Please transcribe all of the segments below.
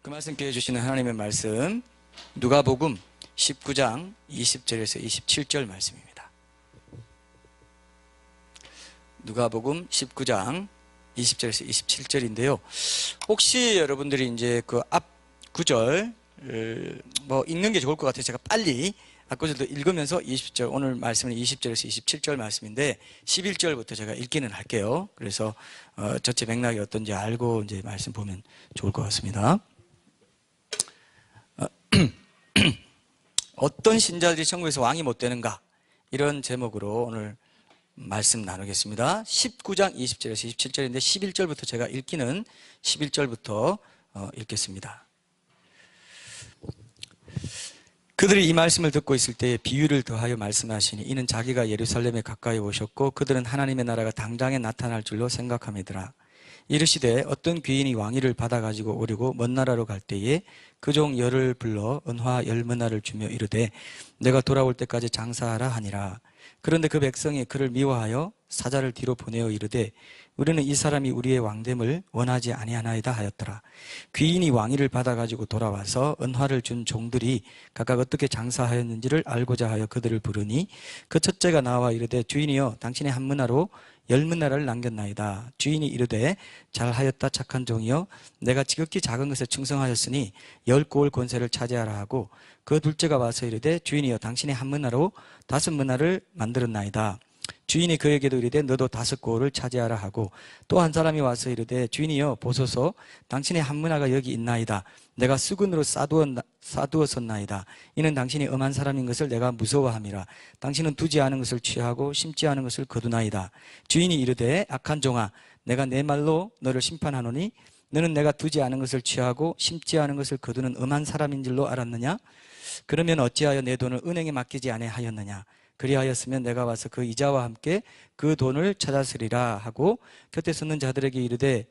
그 말씀께 해주시는 하나님의 말씀 누가복음 19장 20절에서 27절 말씀입니다. 누가복음 19장 20절에서 27절인데요. 혹시 여러분들이 이제 그 앞 구절 읽는 게 좋을 것 같아서 제가 빨리 앞구절도 읽으면서 20절, 오늘 말씀은 20절에서 27절 말씀인데 11절부터 제가 읽기는 할게요. 그래서 전체 맥락이 어떤지 알고 이제 말씀 보면 좋을 것 같습니다. 어떤 신자들이 천국에서 왕이 못 되는가, 이런 제목으로 오늘 말씀 나누겠습니다. 19장 20절에서 27절인데 11절부터 제가 읽기는 11절부터 읽겠습니다. 그들이 이 말씀을 듣고 있을 때에 비유를 더하여 말씀하시니 이는 자기가 예루살렘에 가까이 오셨고 그들은 하나님의 나라가 당장에 나타날 줄로 생각함이더라. 이르시되 어떤 귀인이 왕위를 받아가지고 오려고 먼 나라로 갈 때에 그 종 열을 불러 은화 10머나를 주며 이르되 내가 돌아올 때까지 장사하라 하니라. 그런데 그 백성이 그를 미워하여 사자를 뒤로 보내어 이르되 우리는 이 사람이 우리의 왕됨을 원하지 아니하나이다 하였더라. 귀인이 왕위를 받아가지고 돌아와서 은화를 준 종들이 각각 어떻게 장사하였는지를 알고자 하여 그들을 부르니 그 첫째가 나와 이르되 주인이여 당신의 한 머나로 10머나를 남겼나이다. 주인이 이르되 잘하였다 착한 종이여 내가 지극히 작은 것에 충성하였으니 10고을 권세를 차지하라 하고 그 둘째가 와서 이르되 주인이여 당신의 한 머나로 5머나를 만들었나이다. 주인이 그에게도 이르되 너도 5고을을 차지하라 하고 또 한 사람이 와서 이르되 주인이여 보소서 당신의 한 머나가 여기 있나이다. 내가 수근으로 싸두었었나이다. 이는 당신이 엄한 사람인 것을 내가 무서워함이라. 당신은 두지 않은 것을 취하고 심지 않은 것을 거두나이다. 주인이 이르되 악한 종아 내가 내 말로 너를 심판하노니 너는 내가 두지 않은 것을 취하고 심지 않은 것을 거두는 엄한 사람인 줄로 알았느냐? 그러면 어찌하여 내 돈을 은행에 맡기지 아니하였느냐? 그리하였으면 내가 와서 그 이자와 함께 그 돈을 찾았으리라 하고 곁에 섰는 자들에게 이르되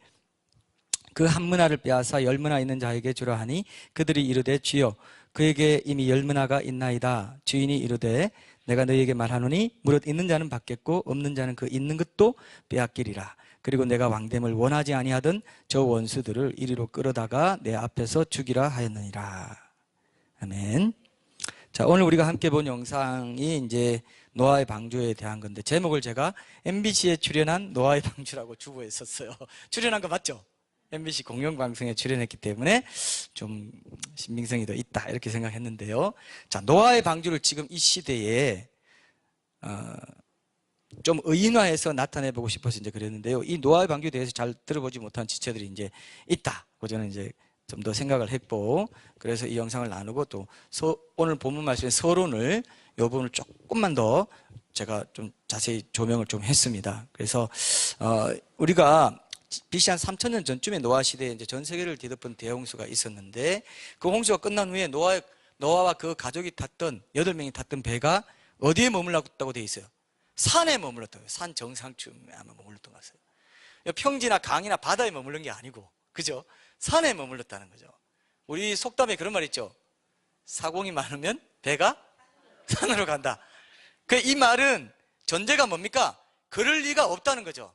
그 한 머나를 빼앗아 10머나 있는 자에게 주라 하니 그들이 이르되 주여 그에게 이미 10머나가 있나이다. 주인이 이르되 내가 너희에게 말하노니 무릇 있는 자는 받겠고 없는 자는 그 있는 것도 빼앗기리라. 그리고 내가 왕됨을 원하지 아니하던 저 원수들을 이리로 끌어다가 내 앞에서 죽이라 하였느니라. 아멘. 자, 오늘 우리가 함께 본 영상이 이제 노아의 방주에 대한 건데 제목을 제가 MBC에 출연한 노아의 방주라고 주부했었어요. 출연한 거 맞죠? MBC 공영방송에 출연했기 때문에 좀 신빙성이 더 있다 이렇게 생각했는데요. 자, 노아의 방주를 지금 이 시대에 좀 의인화해서 나타내보고 싶어서 이제 그랬는데요. 이 노아의 방주에 대해서 잘 들어보지 못한 지체들이 이제 있다고 저는 이제 좀 더 생각을 했고, 그래서 이 영상을 나누고 또 오늘 본문 말씀의 서론을 이 부분을 조금만 더 제가 좀 자세히 조명을 좀 했습니다. 그래서 우리가 BC 한 3000년 전쯤에 노아 시대에 이제 전 세계를 뒤덮은 대홍수가 있었는데 그 홍수가 끝난 후에 노아와 그 가족이 탔던 8명이 탔던 배가 어디에 머물렀다고 되어 있어요? 산에 머물렀다고요. 산 정상쯤에 아마 머물렀던 것 같아요. 평지나 강이나 바다에 머물른 게 아니고, 그죠? 산에 머물렀다는 거죠. 우리 속담에 그런 말 있죠. 사공이 많으면 배가 산으로 간다. 이 말은 전제가 뭡니까? 그럴 리가 없다는 거죠.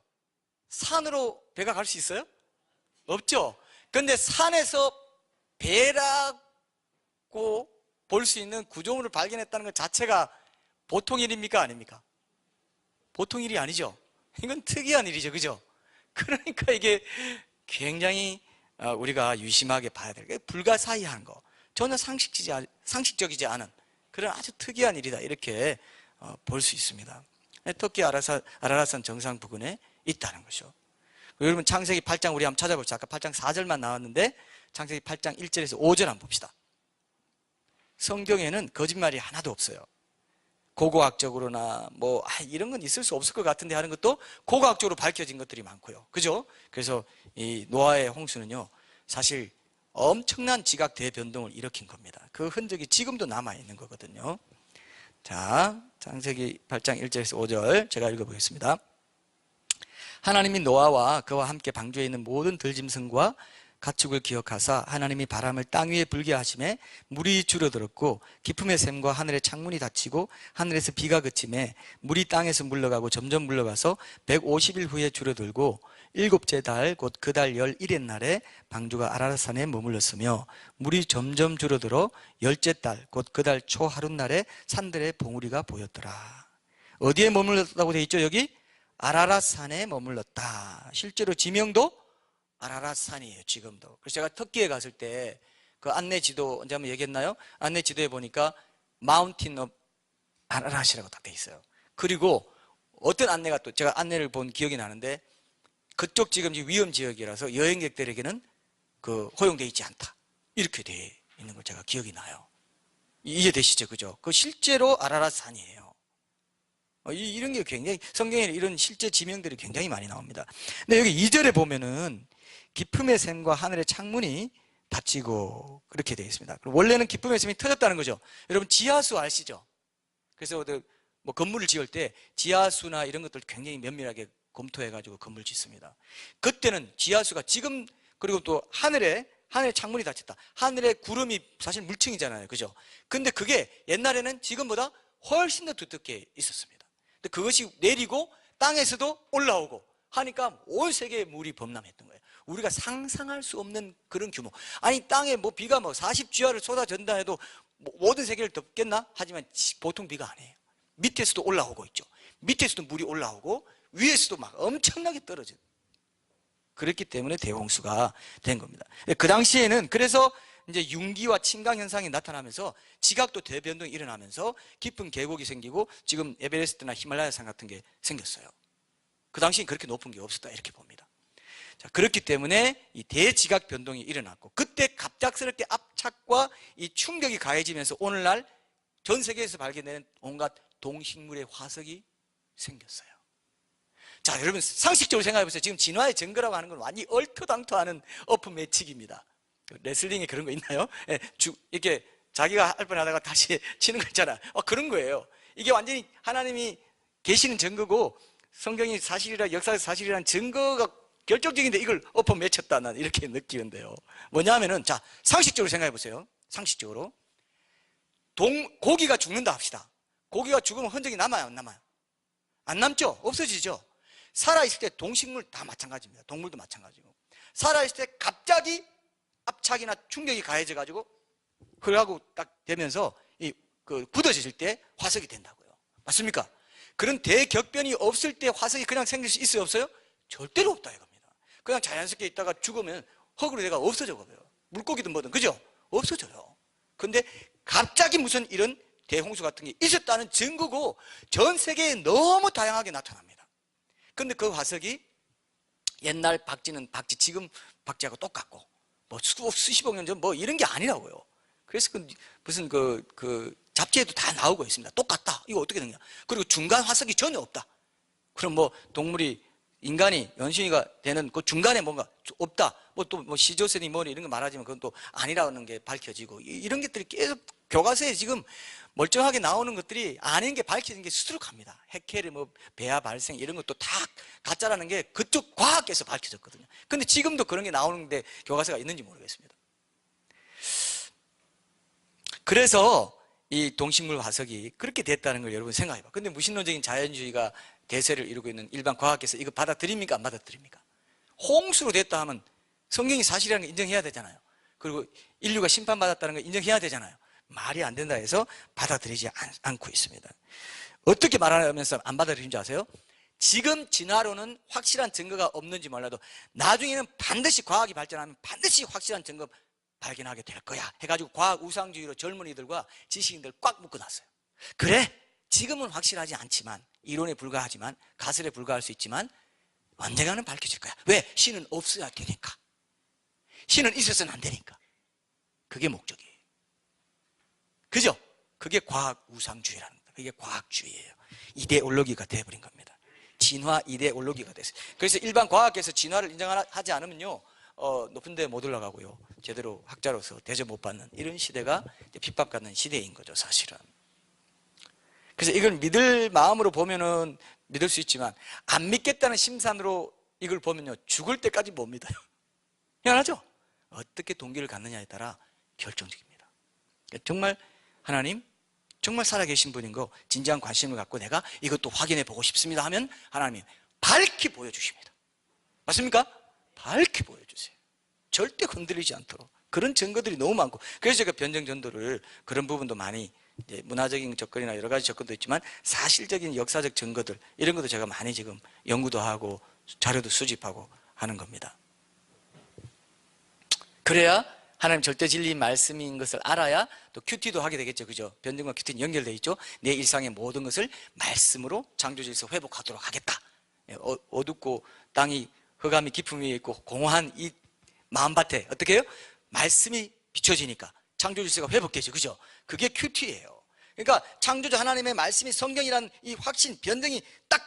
산으로 배가 갈 수 있어요? 없죠. 그런데 산에서 배라고 볼 수 있는 구조물을 발견했다는 것 자체가 보통 일입니까? 아닙니까? 보통 일이 아니죠. 이건 특이한 일이죠. 그죠? 그러니까 이게 굉장히 우리가 유심하게 봐야 될 게 불가사의한 거, 전혀 상식적이지 않은 그런 아주 특이한 일이다 이렇게 볼 수 있습니다. 터키 아라라산 정상 부근에 있다는 것이죠. 여러분 창세기 8장 우리 한번 찾아봅시다. 아까 8장 4절만 나왔는데 창세기 8장 1절에서 5절 한번 봅시다. 성경에는 거짓말이 하나도 없어요. 고고학적으로나 이런 건 있을 수 없을 것 같은데 하는 것도 고고학적으로 밝혀진 것들이 많고요. 그죠? 그래서 이 노아의 홍수는요 사실 엄청난 지각 대변동을 일으킨 겁니다. 그 흔적이 지금도 남아있는 거거든요. 자, 창세기 8장 1절에서 5절 제가 읽어보겠습니다. 하나님이 노아와 그와 함께 방주에 있는 모든 들짐승과 가축을 기억하사 하나님이 바람을 땅 위에 불게 하심에 물이 줄어들었고 기품의 샘과 하늘의 창문이 닫히고 하늘에서 비가 그침에 물이 땅에서 물러가고 점점 물러가서 150일 후에 줄어들고 일곱째 달 곧 그 달 11의 날에 방주가 아라랏산에 머물렀으며 물이 점점 줄어들어 열째 달 곧 그 달 초 하룻날에 산들의 봉우리가 보였더라. 어디에 머물렀다고 되어 있죠? 여기 아라랏산에 머물렀다. 실제로 지명도 아라랏산이에요. 지금도. 그래서 제가 터키에 갔을 때 그 안내 지도 언제 한번 얘기했나요? 안내 지도에 보니까 마운틴 업 아라랏이라고 딱 돼 있어요. 그리고 어떤 안내가 또 제가 안내를 본 기억이 나는데 그쪽 지금 위험 지역이라서 여행객들에게는 그 허용되어 있지 않다. 이렇게 돼 있는 걸 제가 기억이 나요. 이해되시죠? 그죠? 그 실제로 아라랏산이에요. 이런 게 굉장히 성경에 이런 실제 지명들이 굉장히 많이 나옵니다. 근데 여기 2절에 보면은 기품의 샘과 하늘의 창문이 닫히고 그렇게 되어 있습니다. 원래는 기품의 샘이 터졌다는 거죠. 여러분 지하수 아시죠? 그래서 뭐 건물을 지을 때 지하수나 이런 것들 굉장히 면밀하게 검토해가지고 건물 짓습니다. 그때는 지하수가 지금 그리고 또 하늘에 창문이 닫혔다. 하늘에 구름이 사실 물층이잖아요. 그죠? 근데 그게 옛날에는 지금보다 훨씬 더 두텁게 있었습니다. 근데 그것이 내리고 땅에서도 올라오고 하니까 온 세계에 물이 범람했던 거예요. 우리가 상상할 수 없는 그런 규모. 아니 땅에 뭐 비가 뭐 40주야를 쏟아진다 해도 모든 세계를 덮겠나? 하지만 보통 비가 아니에요. 밑에서도 올라오고 있죠. 밑에서도 물이 올라오고 위에서도 막 엄청나게 떨어져요. 그렇기 때문에 대홍수가 된 겁니다. 그 당시에는 그래서 이제 융기와 침강 현상이 나타나면서 지각도 대변동이 일어나면서 깊은 계곡이 생기고 지금 에베레스트나 히말라야산 같은 게 생겼어요. 그 당시엔 그렇게 높은 게 없었다 이렇게 봅니다. 자, 그렇기 때문에 이 대지각 변동이 일어났고 그때 갑작스럽게 압착과 이 충격이 가해지면서 오늘날 전 세계에서 발견되는 온갖 동식물의 화석이 생겼어요. 자, 여러분 상식적으로 생각해 보세요. 지금 진화의 증거라고 하는 건 완전히 얼토당토하는 오픈 매직입니다. 레슬링에 그런 거 있나요? 이렇게 자기가 할 뻔하다가 다시 치는 거 있잖아요. 그런 거예요. 이게 완전히 하나님이 계시는 증거고 성경이 사실이라 역사의 사실이라는 증거가 결정적인데 이걸 엎어 맺혔다 난 이렇게 느끼는데요. 뭐냐면은 자 상식적으로 생각해 보세요. 상식적으로 고기가 죽는다 합시다. 고기가 죽으면 흔적이 남아요, 안 남아요? 안 남죠? 없어지죠? 살아있을 때 동식물 다 마찬가지입니다. 동물도 마찬가지고 살아있을 때 갑자기 압착이나 충격이 가해져 가지고 그러고 딱 되면서 굳어질 때 화석이 된다고요. 맞습니까? 그런 대격변이 없을 때 화석이 그냥 생길 수 있어요, 없어요? 절대로 없다 이겁니다. 그냥 자연스럽게 있다가 죽으면 흙으로 내가 없어져 버려요. 물고기든 뭐든 그죠? 없어져요. 근데 갑자기 무슨 이런 대홍수 같은 게 있었다는 증거고 전 세계에 너무 다양하게 나타납니다. 근데 그 화석이 옛날 박쥐는 박쥐 지금 박쥐하고 똑같고 뭐 수십억 년 전 뭐 이런 게 아니라고요. 그래서 무슨 잡지에도 다 나오고 있습니다. 똑같다. 이거 어떻게 되냐? 그리고 중간 화석이 전혀 없다. 그럼 뭐 동물이 인간이 연신이가 되는 그 중간에 뭔가 없다. 뭐 시조세니 뭐 이런 거 말하지만 그건 또 아니라는 게 밝혀지고 이런 것들이 계속 교과서에 지금 멀쩡하게 나오는 것들이 아닌 게 밝혀진 게 수두룩합니다. 해켈이 뭐 배아 발생 이런 것도 다 가짜라는 게 그쪽 과학계에서 밝혀졌거든요. 근데 지금도 그런 게 나오는데 교과서가 있는지 모르겠습니다. 그래서 이 동식물 화석이 그렇게 됐다는 걸 여러분 생각해봐. 근데 무신론적인 자연주의가 대세를 이루고 있는 일반 과학계에서 이거 받아들입니까? 안 받아들입니까? 홍수로 됐다 하면 성경이 사실이라는 걸 인정해야 되잖아요. 그리고 인류가 심판받았다는 걸 인정해야 되잖아요. 말이 안 된다 해서 받아들이지 않고 있습니다. 어떻게 말하면서 안 받아들이는 줄 아세요? 지금 진화로는 확실한 증거가 없는지 몰라도 나중에는 반드시 과학이 발전하면 반드시 확실한 증거 발견하게 될 거야 해가지고 과학 우상주의로 젊은이들과 지식인들 꽉 묶어놨어요. 그래 지금은 확실하지 않지만 이론에 불과하지만 가설에 불과할 수 있지만 언젠가는 밝혀질 거야. 왜? 신은 없어야 되니까. 신은 있어서는 안 되니까. 그게 목적이에요. 그죠? 그게 과학 우상주의라는 겁니다. 그게 과학주의예요. 이데올로기가 되어버린 겁니다. 진화 이데올로기가 됐어요. 그래서 일반 과학계에서 진화를 인정하지 않으면요 높은 데 못 올라가고요 제대로 학자로서 대접 못 받는 이런 시대가 핍박받는 시대인 거죠 사실은. 그래서 이걸 믿을 마음으로 보면은 믿을 수 있지만 안 믿겠다는 심산으로 이걸 보면요 죽을 때까지 못 믿어요. 희한하죠? 어떻게 동기를 갖느냐에 따라 결정적입니다. 정말 하나님 정말 살아계신 분인 거 진지한 관심을 갖고 내가 이것도 확인해 보고 싶습니다 하면 하나님이 밝히 보여주십니다. 맞습니까? 밝게 보여주세요. 절대 건드리지 않도록. 그런 증거들이 너무 많고, 그래서 제가 변증전도를 그런 부분도 많이, 이제 문화적인 접근이나 여러 가지 접근도 있지만 사실적인 역사적 증거들, 이런 것도 제가 많이 지금 연구도 하고 자료도 수집하고 하는 겁니다. 그래야 하나님 절대 진리 말씀인 것을 알아야 또 큐티도 하게 되겠죠. 그죠? 변증과 큐티는 연결되어 있죠. 내 일상의 모든 것을 말씀으로 창조질서 회복하도록 하겠다. 어둡고 땅이 흑암이 깊음 위에 있고 공허한 이 마음밭에 어떻게 해요? 말씀이 비춰지니까 창조질서가 회복되죠. 그죠? 그게 큐티예요. 그러니까 창조주 하나님의 말씀이 성경이라는 이 확신, 변증이 딱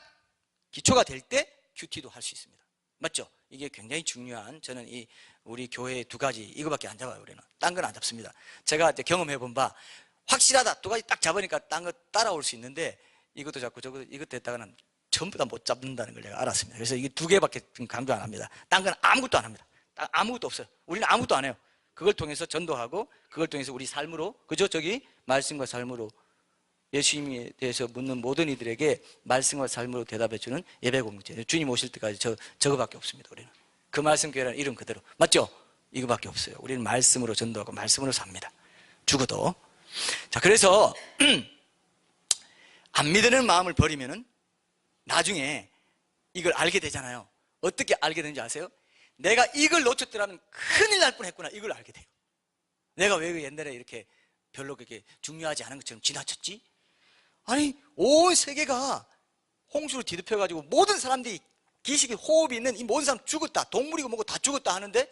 기초가 될 때 큐티도 할 수 있습니다. 맞죠? 이게 굉장히 중요한, 저는 이 우리 교회의 두 가지, 이거밖에 안 잡아요. 우리는 딴 건 안 잡습니다. 제가 이제 경험해 본 바, 확실하다 두 가지 딱 잡으니까 딴 거 따라올 수 있는데, 이것도 잡고 저것도, 이것도 했다가는 전부 다 못 잡는다는 걸 제가 알았습니다. 그래서 이게 두 개밖에 강조 안 합니다. 딴 건 아무것도 안 합니다. 아무것도 없어요. 우리는 아무것도 안 해요. 그걸 통해서 전도하고, 그걸 통해서 우리 삶으로, 그죠? 저기 말씀과 삶으로 예수님에 대해서 묻는 모든 이들에게 말씀과 삶으로 대답해주는 예배 공동체. 주님 오실 때까지 저거밖에 없습니다. 우리는 그 말씀 교회라는 이름 그대로, 맞죠? 이거밖에 없어요. 우리는 말씀으로 전도하고 말씀으로 삽니다. 죽어도. 자, 그래서 안 믿는 마음을 버리면은 나중에 이걸 알게 되잖아요. 어떻게 알게 되는지 아세요? 내가 이걸 놓쳤더라면 큰일 날 뻔했구나, 이걸 알게 돼요. 내가 왜 옛날에 이렇게 별로 그렇게 중요하지 않은 것처럼 지나쳤지? 아니, 온 세계가 홍수로 뒤덮여가지고 모든 사람들이 기식이 호흡이 있는 이 모든 사람 죽었다, 동물이고 뭐고 다 죽었다 하는데,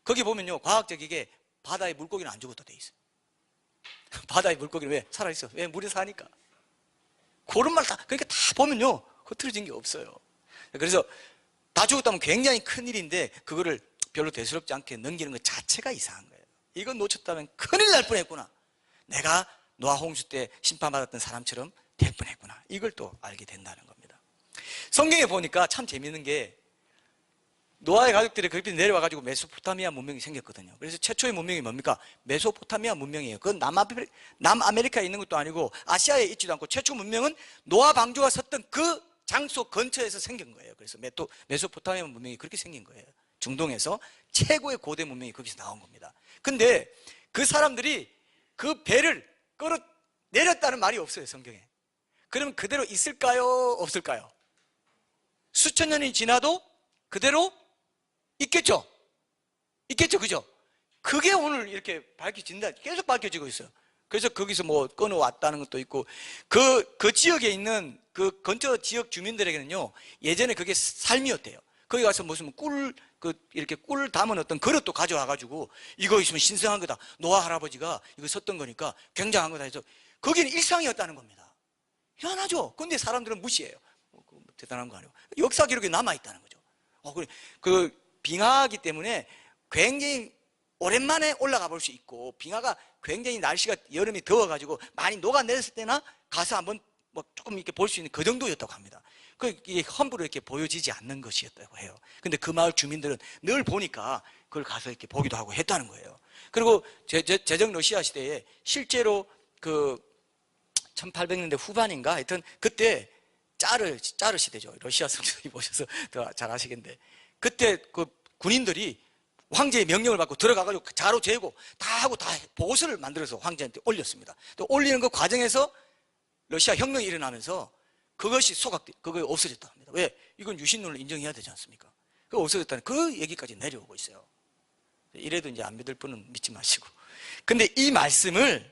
거기 보면요, 과학적이게 바다의 물고기는 안 죽었다 돼 있어요. 바다의 물고기는 왜 살아있어? 왜? 물에 사니까. 그런 말 다, 그러니까 다 보면요, 흐트러진 게 없어요. 그래서 다 죽었다면 굉장히 큰일인데 그거를 별로 대수롭지 않게 넘기는 것 자체가 이상한 거예요. 이건 놓쳤다면 큰일 날 뻔했구나, 내가 노아 홍수 때 심판받았던 사람처럼 될 뻔했구나, 이걸 또 알게 된다는 겁니다. 성경에 보니까 참 재밌는 게, 노아의 가족들이 그렇게 내려와가지고 메소포타미아 문명이 생겼거든요. 그래서 최초의 문명이 뭡니까? 메소포타미아 문명이에요. 그건 남아메리카에 있는 것도 아니고 아시아에 있지도 않고, 최초 문명은 노아 방주가 섰던 그 장소 근처에서 생긴 거예요. 그래서 메소포타미아 문명이 그렇게 생긴 거예요. 중동에서 최고의 고대 문명이 거기서 나온 겁니다. 근데 그 사람들이 그 배를 끌어 내렸다는 말이 없어요, 성경에. 그러면 그대로 있을까요? 없을까요? 수천 년이 지나도 그대로 있겠죠? 있겠죠? 그죠? 그게 오늘 이렇게 밝혀진다, 계속 밝혀지고 있어요. 그래서 거기서 뭐 끊어왔다는 것도 있고, 그 지역에 있는 그 근처 지역 주민들에게는요, 예전에 그게 삶이었대요. 거기 가서 무슨 이렇게 꿀 담은 어떤 그릇도 가져와가지고, 이거 있으면 신성한 거다, 노아 할아버지가 이거 썼던 거니까 굉장한 거다 해서 거기는 일상이었다는 겁니다. 희한하죠? 근데 사람들은 무시해요. 대단한 거 아니고, 역사 기록에 남아있다는 거죠. 그 빙하기 때문에 굉장히 오랜만에 올라가 볼 수 있고, 빙하가 굉장히 날씨가 여름이 더워가지고 많이 녹아내렸을 때나 가서 한번 뭐 조금 이렇게 볼 수 있는 그 정도였다고 합니다. 이게 함부로 이렇게 보여지지 않는 것이었다고 해요. 근데 그 마을 주민들은 늘 보니까 그걸 가서 이렇게 보기도 하고 했다는 거예요. 그리고 제정 러시아 시대에 실제로 그 1800년대 후반인가 하여튼 그때 짜르 시대죠. 러시아 성경이 보셔서 더 잘 아시겠는데, 그때 그 군인들이 황제의 명령을 받고 들어가가지고 자로 재고 다 하고 다 보고서를 만들어서 황제한테 올렸습니다. 또 올리는 그 과정에서 러시아 혁명이 일어나면서 그것이 그거 없어졌다 합니다. 왜? 이건 유신론을 인정해야 되지 않습니까? 그거 없어졌다는 그 얘기까지 내려오고 있어요. 이래도 이제 안 믿을 분은 믿지 마시고. 근데 이 말씀을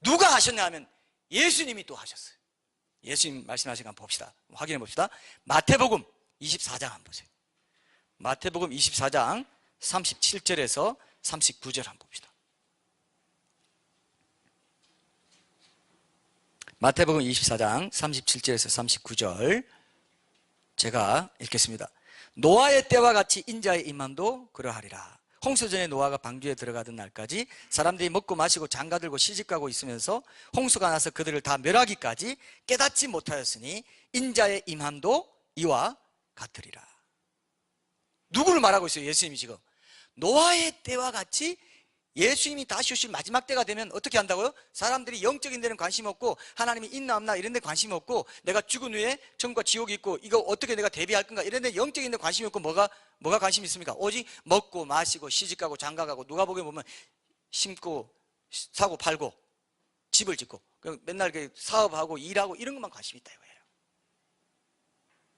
누가 하셨냐 하면 예수님이 또 하셨어요. 예수님 말씀하신 거 한번 봅시다. 확인해 봅시다. 마태복음 24장 한번 보세요. 마태복음 24장 37절에서 39절 한번 봅시다. 마태복음 24장 37절에서 39절 제가 읽겠습니다. 노아의 때와 같이 인자의 임함도 그러하리라. 홍수전에 노아가 방주에 들어가던 날까지 사람들이 먹고 마시고 장가들고 시집가고 있으면서 홍수가 나서 그들을 다 멸하기까지 깨닫지 못하였으니 인자의 임함도 이와 같으리라. 누구를 말하고 있어요? 예수님이 지금 노아의 때와 같이 예수님이 다시 오실 마지막 때가 되면 어떻게 한다고요? 사람들이 영적인 데는 관심 없고 하나님이 있나 없나 이런 데 관심 없고 내가 죽은 후에 천국과 지옥이 있고 이거 어떻게 내가 대비할 건가 이런 데 영적인 데 관심이 없고 뭐가 관심이 있습니까? 오직 먹고 마시고 시집가고 장가가고 누가 보게 보면 심고 사고 팔고 집을 짓고 맨날 사업하고 일하고 이런 것만 관심이 있다 이거예요.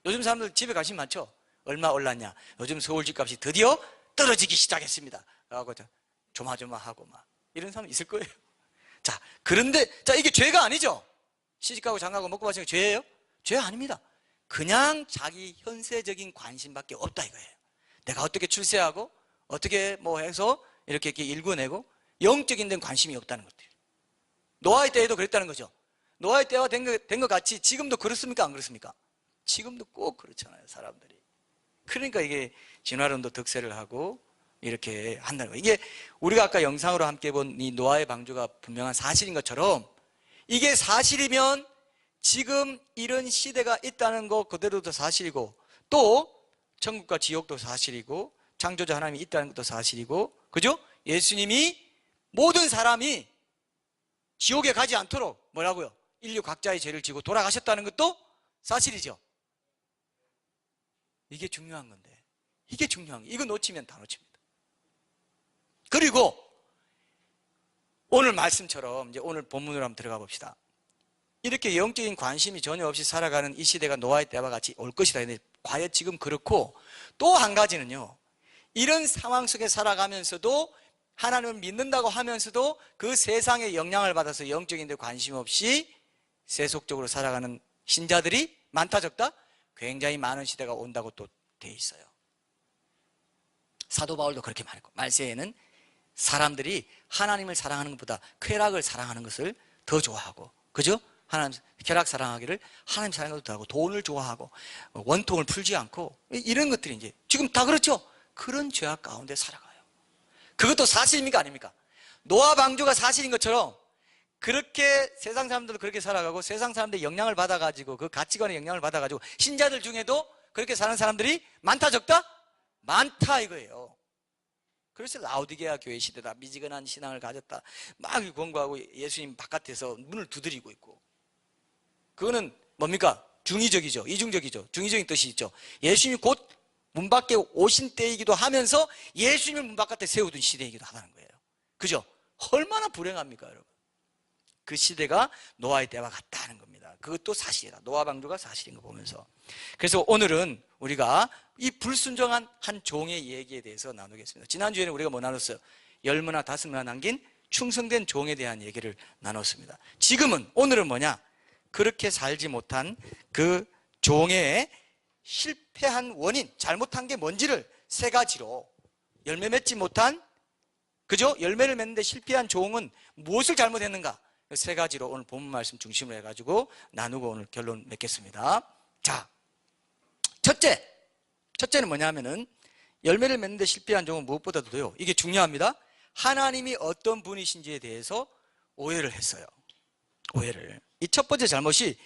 요즘 사람들 집에 관심 많죠? 얼마 올랐냐? 요즘 서울 집값이 드디어 떨어지기 시작했습니다 하고 조마조마하고 막 이런 사람 있을 거예요. 자, 그런데 이게 죄가 아니죠? 시집가고 장가가고 먹고 마시는 게 죄예요? 죄 아닙니다. 그냥 자기 현세적인 관심밖에 없다 이거예요. 내가 어떻게 출세하고 어떻게 뭐 해서 이렇게 일궈내고 영적인 데는 관심이 없다는 것들. 노아의 때에도 그랬다는 거죠. 노아의 때와 된 것 같이 지금도 그렇습니까? 안 그렇습니까? 지금도 꼭 그렇잖아요, 사람들이. 그러니까 이게 진화론도 득세를 하고 이렇게 한다는 거예요. 이게 우리가 아까 영상으로 함께 본 이 노아의 방주가 분명한 사실인 것처럼 이게 사실이면 지금 이런 시대가 있다는 거 그대로도 사실이고 또 천국과 지옥도 사실이고 창조자 하나님이 있다는 것도 사실이고 그죠? 예수님이 모든 사람이 지옥에 가지 않도록 뭐라고요? 인류 각자의 죄를 지고 돌아가셨다는 것도 사실이죠. 이게 중요한 건데 이게 중요한 거예요. 이거 놓치면 다 놓칩니다. 그리고 오늘 말씀처럼 이제 오늘 본문으로 한번 들어가 봅시다. 이렇게 영적인 관심이 전혀 없이 살아가는 이 시대가 노아의 때와 같이 올 것이다. 근데 과연 지금 그렇고 또 한 가지는요. 이런 상황 속에 살아가면서도 하나님을 믿는다고 하면서도 그 세상의 영향을 받아서 영적인 데 관심 없이 세속적으로 살아가는 신자들이 많다 적다? 굉장히 많은 시대가 온다고 또 돼 있어요. 사도 바울도 그렇게 말했고 말세에는 사람들이 하나님을 사랑하는 것보다 쾌락을 사랑하는 것을 더 좋아하고 그죠? 하나님 쾌락 사랑하기를 하나님 사랑하기도 더 하고 돈을 좋아하고 원통을 풀지 않고 이런 것들이 이제 지금 다 그렇죠? 그런 죄악 가운데 살아가요. 그것도 사실입니까? 아닙니까? 노아 방주가 사실인 것처럼 그렇게 세상 사람들도 그렇게 살아가고 세상 사람들의 영향을 받아가지고 그 가치관의 영향을 받아가지고 신자들 중에도 그렇게 사는 사람들이 많다 적다? 많다 이거예요. 그래서 라오디게아 교회 시대다 미지근한 신앙을 가졌다 막 권고하고 예수님 바깥에서 문을 두드리고 있고 그거는 뭡니까? 중의적이죠. 이중적이죠. 중의적인 뜻이 있죠. 예수님이 곧 문 밖에 오신 때이기도 하면서 예수님을 문 바깥에 세우던 시대이기도 하다는 거예요. 그죠? 얼마나 불행합니까 여러분? 그 시대가 노아의 때와 같다는 겁니다. 그것도 사실이다. 노아 방주가 사실인 거 보면서. 그래서 오늘은 우리가 이 불순종한 한 종의 얘기에 대해서 나누겠습니다. 지난주에는 우리가 뭐 나눴어요? 10문화 5문화 남긴 충성된 종에 대한 얘기를 나눴습니다. 지금은 오늘은 뭐냐? 그렇게 살지 못한 그 종의 실패한 원인, 잘못한 게 뭔지를 세 가지로 열매 맺지 못한 그죠? 열매를 맺는데 실패한 종은 무엇을 잘못했는가? 세 가지로 오늘 본문 말씀 중심으로 해가지고 나누고 오늘 결론 맺겠습니다. 자, 첫째는 뭐냐면은 열매를 맺는데 실패한 종은 무엇보다도요. 이게 중요합니다. 하나님이 어떤 분이신지에 대해서 오해를 했어요. 오해를. 이 첫 번째 잘못이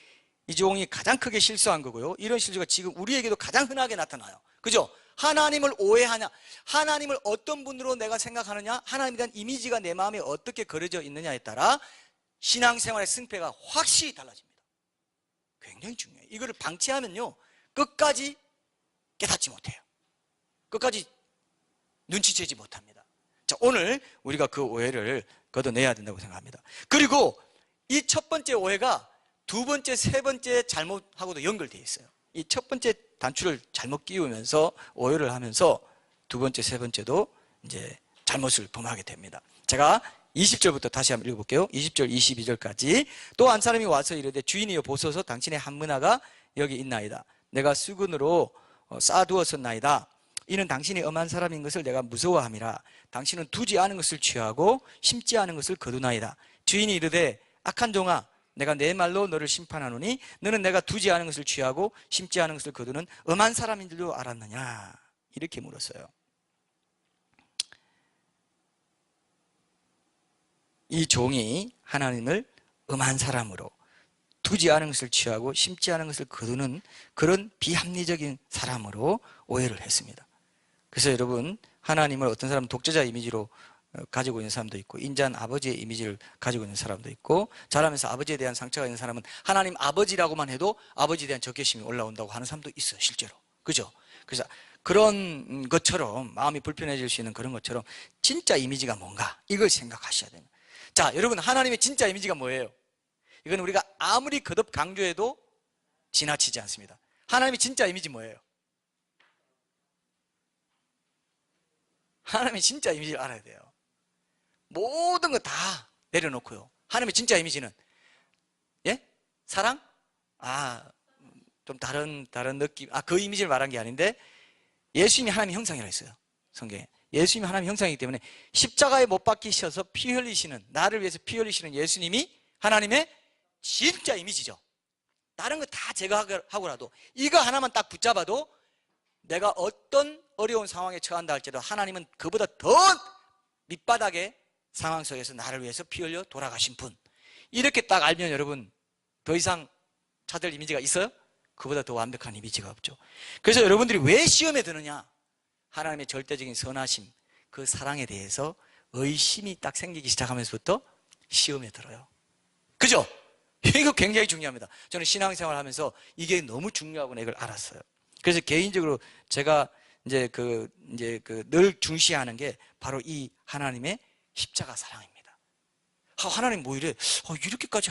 이 종이 가장 크게 실수한 거고요. 이런 실수가 지금 우리에게도 가장 흔하게 나타나요. 그죠? 하나님을 오해하냐? 하나님을 어떤 분으로 내가 생각하느냐? 하나님에 대한 이미지가 내 마음에 어떻게 그려져 있느냐에 따라 신앙생활의 승패가 확실히 달라집니다. 굉장히 중요해요. 이거를 방치하면요 끝까지 깨닫지 못해요. 끝까지 눈치채지 못합니다. 자, 오늘 우리가 그 오해를 걷어내야 된다고 생각합니다. 그리고 이 첫 번째 오해가 두 번째, 세 번째 잘못하고도 연결되어 있어요. 이 첫 번째 단추를 잘못 끼우면서 오해를 하면서 두 번째, 세 번째도 이제 잘못을 범하게 됩니다. 제가 20절부터 다시 한번 읽어볼게요. 20절, 22절까지. 또 한 사람이 와서 이르되 주인이여 보소서 당신의 한 문화가 여기 있나이다. 내가 수근으로 쌓아두었었나이다. 이는 당신이 엄한 사람인 것을 내가 무서워함이라. 당신은 두지 않은 것을 취하고 심지 않은 것을 거두나이다. 주인이 이르되 악한 종아 내가 내 말로 너를 심판하노니 너는 내가 두지 않은 것을 취하고 심지 않은 것을 거두는 엄한 사람인 줄로 알았느냐. 이렇게 물었어요. 이 종이 하나님을 엄한 사람으로 두지 않은 것을 취하고 심지 않은 것을 거두는 그런 비합리적인 사람으로 오해를 했습니다. 그래서 여러분 하나님을 어떤 사람은 독재자 이미지로 가지고 있는 사람도 있고, 인자한 아버지의 이미지를 가지고 있는 사람도 있고, 자라면서 아버지에 대한 상처가 있는 사람은 하나님 아버지라고만 해도 아버지에 대한 적개심이 올라온다고 하는 사람도 있어요, 실제로. 그죠? 그래서 그런 것처럼, 마음이 불편해질 수 있는 그런 것처럼 진짜 이미지가 뭔가, 이걸 생각하셔야 됩니다. 자, 여러분, 하나님의 진짜 이미지가 뭐예요? 이건 우리가 아무리 거듭 강조해도 지나치지 않습니다. 하나님의 진짜 이미지 뭐예요? 하나님의 진짜 이미지를 알아야 돼요. 모든 거 다 내려놓고요. 하나님의 진짜 이미지는, 예? 사랑? 좀 다른 느낌. 그 이미지를 말한 게 아닌데, 예수님이 하나님의 형상이라고 했어요, 성경에. 예수님이 하나님의 형상이기 때문에 십자가에 못 박히셔서 피 흘리시는, 나를 위해서 피 흘리시는 예수님이 하나님의 진짜 이미지죠. 다른 거 다 제거하고라도 이거 하나만 딱 붙잡아도 내가 어떤 어려운 상황에 처한다 할지라도 하나님은 그보다 더 밑바닥의 상황 속에서 나를 위해서 피 흘려 돌아가신 분. 이렇게 딱 알면 여러분, 더 이상 찾을 이미지가 있어요? 그보다 더 완벽한 이미지가 없죠. 그래서 여러분들이 왜 시험에 드느냐? 하나님의 절대적인 선하심, 그 사랑에 대해서 의심이 딱 생기기 시작하면서부터 시험에 들어요. 그죠? 이거 굉장히 중요합니다. 저는 신앙생활 하면서 이게 너무 중요하고 이걸 알았어요. 그래서 개인적으로 제가 늘 중시하는 게 바로 이 하나님의 십자가 사랑입니다. 하나님 뭐 이래? 이렇게까지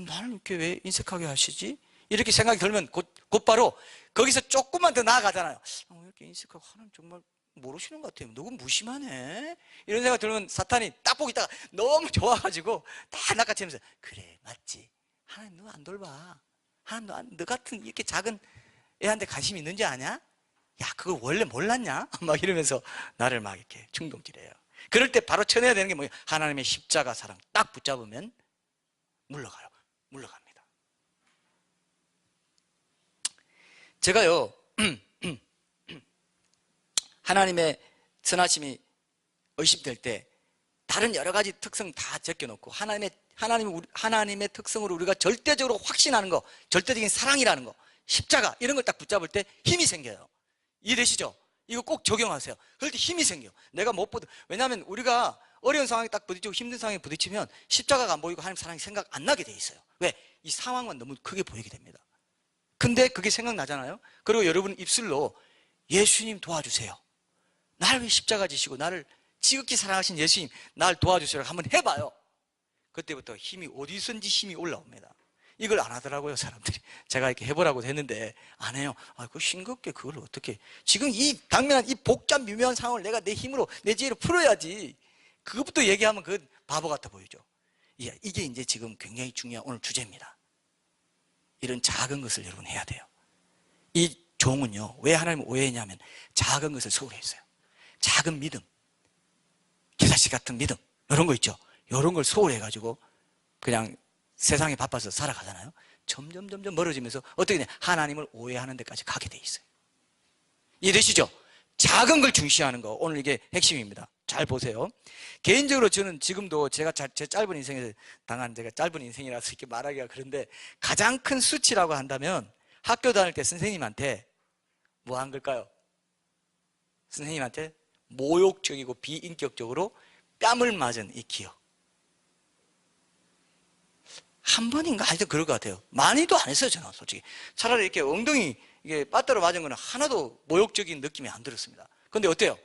나는 이렇게 왜 인색하게 하시지? 이렇게 생각이 들면 곧바로 거기서 조금만 더 나아가잖아요. 이렇게 인색하고 하나님 정말 모르시는 것 같아요. 누구 무심하네? 이런 생각 들면 사탄이 딱 보고 있다가 너무 좋아가지고 다 낚아채면서, 그래, 맞지? 하나님 너 안 돌봐. 하나님 너 같은 이렇게 작은 애한테 관심이 있는지 아냐? 야, 그걸 원래 몰랐냐? 막 이러면서 나를 막 이렇게 충동질해요. 그럴 때 바로 쳐내야 되는 게 뭐예요? 하나님의 십자가 사랑 딱 붙잡으면 물러갑니다. 제가요, 하나님의 선하심이 의심될 때 다른 여러 가지 특성 다 제껴놓고 하나님의 특성으로 우리가 절대적으로 확신하는 거, 절대적인 사랑이라는 거, 십자가 이런 걸 딱 붙잡을 때 힘이 생겨요. 이해되시죠? 이거 꼭 적용하세요. 그럴 때 힘이 생겨. 내가 못 보든, 왜냐하면 우리가 어려운 상황에 딱 부딪히고 힘든 상황에 부딪히면 십자가가 안 보이고 하나님 사랑이 생각 안 나게 돼 있어요. 왜? 이 상황만 너무 크게 보이게 됩니다. 근데 그게 생각나잖아요. 그리고 여러분 입술로 예수님 도와주세요, 나를 왜 십자가 지시고 나를 지극히 사랑하신 예수님 날 도와주세요 한번 해봐요. 그때부터 힘이 어디선지 힘이 올라옵니다. 이걸 안 하더라고요, 사람들이. 제가 이렇게 해보라고 했는데 안 해요. 그 싱겁게 그걸 어떻게, 지금 이 당면한 이 복잡 미묘한 상황을 내가 내 힘으로 내 지혜로 풀어야지. 그것부터 얘기하면 그 바보 같아 보이죠. 이게 이제 지금 굉장히 중요한 오늘 주제입니다. 이런 작은 것을 여러분 해야 돼요. 이 종은요, 왜 하나님을 오해했냐면 작은 것을 소홀했어요. 작은 믿음, 겨자씨 같은 믿음, 이런 거 있죠. 이런 걸 소홀해가지고 그냥 세상에 바빠서 살아가잖아요. 점점 멀어지면서 어떻게 되냐, 하나님을 오해하는 데까지 가게 돼 있어요. 이해되시죠? 작은 걸 중시하는 거, 오늘 이게 핵심입니다. 잘 보세요. 개인적으로 저는 지금도 제가 제 짧은 인생에서 당한, 제가 짧은 인생이라서 이렇게 말하기가 그런데, 가장 큰 수치라고 한다면 학교 다닐 때 선생님한테 뭐 한 걸까요? 선생님한테 모욕적이고 비인격적으로 뺨을 맞은 이 기억. 한 번인가 하여튼 그럴 것 같아요. 많이도 안 했어요, 저는 솔직히. 차라리 이렇게 엉덩이 이게 빠따로 맞은 거는 하나도 모욕적인 느낌이 안 들었습니다. 근데 어때요?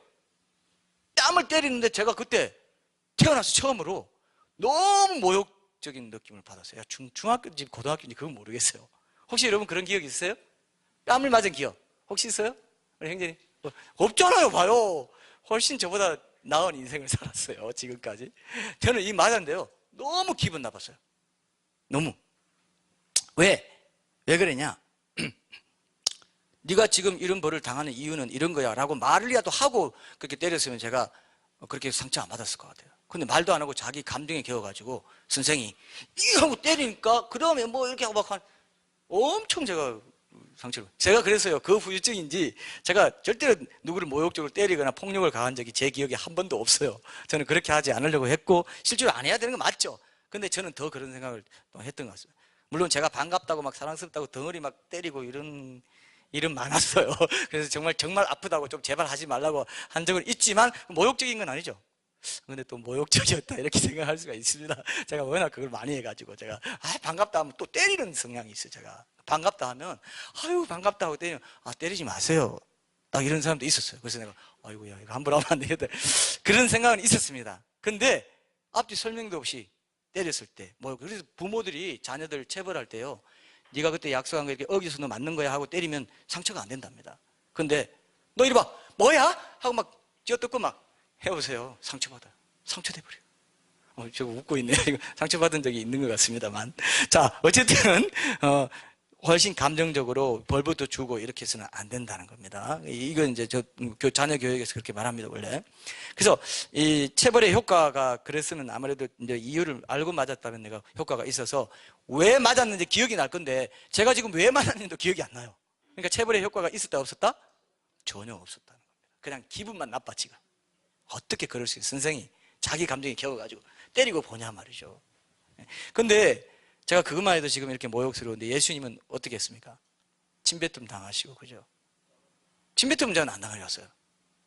뺨을 때리는데 제가 그때 태어나서 처음으로 너무 모욕적인 느낌을 받았어요. 중학교인지 고등학교인지 그건 모르겠어요. 혹시 여러분 그런 기억 있으세요? 뺨을 맞은 기억 혹시 있어요? 우리 형제님? 없잖아요. 봐요. 훨씬 저보다 나은 인생을 살았어요, 지금까지. 저는 이 맞았는데요, 너무 기분 나빴어요. 너무. 왜 그러냐? 네가 지금 이런 벌을 당하는 이유는 이런 거야 라고 말이라도 하고 그렇게 때렸으면 제가 그렇게 상처 안 받았을 것 같아요. 근데 말도 안 하고 자기 감정에 겨워가지고 선생이 이거 하고 때리니까 그 다음에 뭐 이렇게 하고 막 엄청 제가 상처를, 제가 그래서요, 그 후유증인지 제가 절대로 누구를 모욕적으로 때리거나 폭력을 가한 적이 제 기억에 한 번도 없어요. 저는 그렇게 하지 않으려고 했고 실제로 안 해야 되는 건 맞죠. 근데 저는 더 그런 생각을 했던 것 같습니다. 물론 제가 반갑다고 막 사랑스럽다고 덩어리 막 때리고 이런 일은 많았어요. 그래서 정말 아프다고 좀 제발 하지 말라고 한 적은 있지만 모욕적인 건 아니죠. 근데 또 모욕적이었다 이렇게 생각할 수가 있습니다. 제가 워낙 그걸 많이 해가지고 제가 반갑다 하면 또 때리는 성향이 있어요. 제가 반갑다 하면 아유 반갑다 하고 때리면 때리지 마세요. 딱 이런 사람도 있었어요. 그래서 내가 아이고야 이거 함부로 하면 안 되겠다 그런 생각은 있었습니다. 근데 앞뒤 설명도 없이 때렸을 때 그래서 부모들이 자녀들 체벌할 때요, 네가 그때 약속한 거 이렇게 어기서 너 맞는 거야 하고 때리면 상처가 안 된답니다. 근데 너 이리 봐 뭐야 하고 막 쥐어뜯고 막 해보세요. 상처받아요. 상처돼 버려요. 저거 웃고 있네요. 상처받은 적이 있는 것 같습니다만. 자, 어쨌든, 훨씬 감정적으로 벌부터 주고 이렇게 해서는 안 된다는 겁니다. 이건 이제 자녀 교육에서 그렇게 말합니다, 원래. 그래서 이 체벌의 효과가 그랬으면 아무래도 이제 이유를 알고 맞았다면 내가 효과가 있어서 왜 맞았는지 기억이 날 건데 제가 지금 왜 맞았는지도 기억이 안 나요. 그러니까 체벌의 효과가 있었다, 없었다? 전혀 없었다는 겁니다. 그냥 기분만 나빠, 지금. 어떻게 그럴 수 있어요? 선생이 자기 감정이 겨워가지고 때리고 보냐 말이죠. 근데 제가 그것만 해도 지금 이렇게 모욕스러운데 예수님은 어떻게 했습니까? 침뱉음 당하시고, 그죠? 침뱉음은 저는 안 당하셨어요.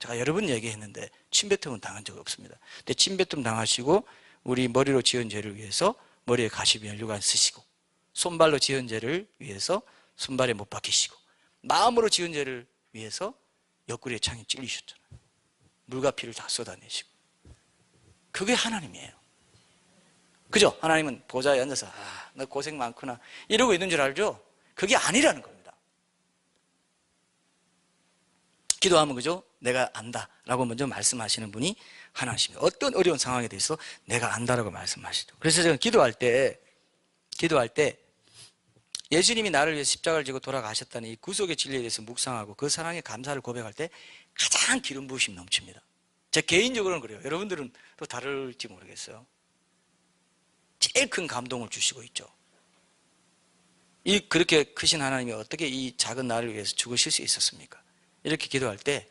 제가 여러 번 얘기했는데 침뱉음은 당한 적 없습니다. 근데 침뱉음 당하시고 우리 머리로 지은 죄를 위해서 머리에 가시비 혈류관 쓰시고, 손발로 지은 죄를 위해서 손발에 못 박히시고, 마음으로 지은 죄를 위해서 옆구리에 창에 찔리셨잖아요. 물과 피를 다 쏟아내시고. 그게 하나님이에요. 그죠? 하나님은 보좌에 앉아서 너 고생 많구나 이러고 있는 줄 알죠? 그게 아니라는 겁니다. 기도하면 그죠? 내가 안다 라고 먼저 말씀하시는 분이 하나님입니다. 어떤 어려운 상황에 대해서 내가 안다라고 말씀하시죠. 그래서 제가 기도할 때 예수님이 나를 위해 십자가를 지고 돌아가셨다는 이 구속의 진리에 대해서 묵상하고 그 사랑에 감사를 고백할 때 가장 기름 부으심이 넘칩니다. 제 개인적으로는 그래요. 여러분들은 또 다를지 모르겠어요. 제일 큰 감동을 주시고 있죠. 그렇게 크신 하나님이 어떻게 이 작은 나를 위해서 죽으실 수 있었습니까? 이렇게 기도할 때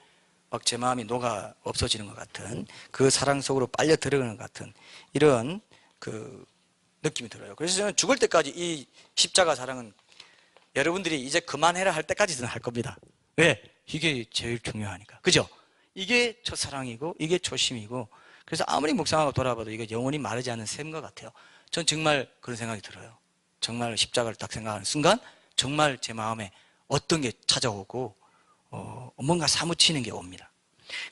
막 제 마음이 녹아 없어지는 것 같은, 그 사랑 속으로 빨려 들어가는 것 같은 이런 그 느낌이 들어요. 그래서 저는 죽을 때까지 이 십자가 사랑은 여러분들이 이제 그만해라 할 때까지는 할 겁니다. 왜? 이게 제일 중요하니까. 그죠? 이게 첫사랑이고 이게 초심이고, 그래서 아무리 묵상하고 돌아봐도 이게 영원히 마르지 않는 샘 것 같아요. 전 정말 그런 생각이 들어요. 정말 십자가를 딱 생각하는 순간 정말 제 마음에 어떤 게 찾아오고 뭔가 사무치는 게 옵니다.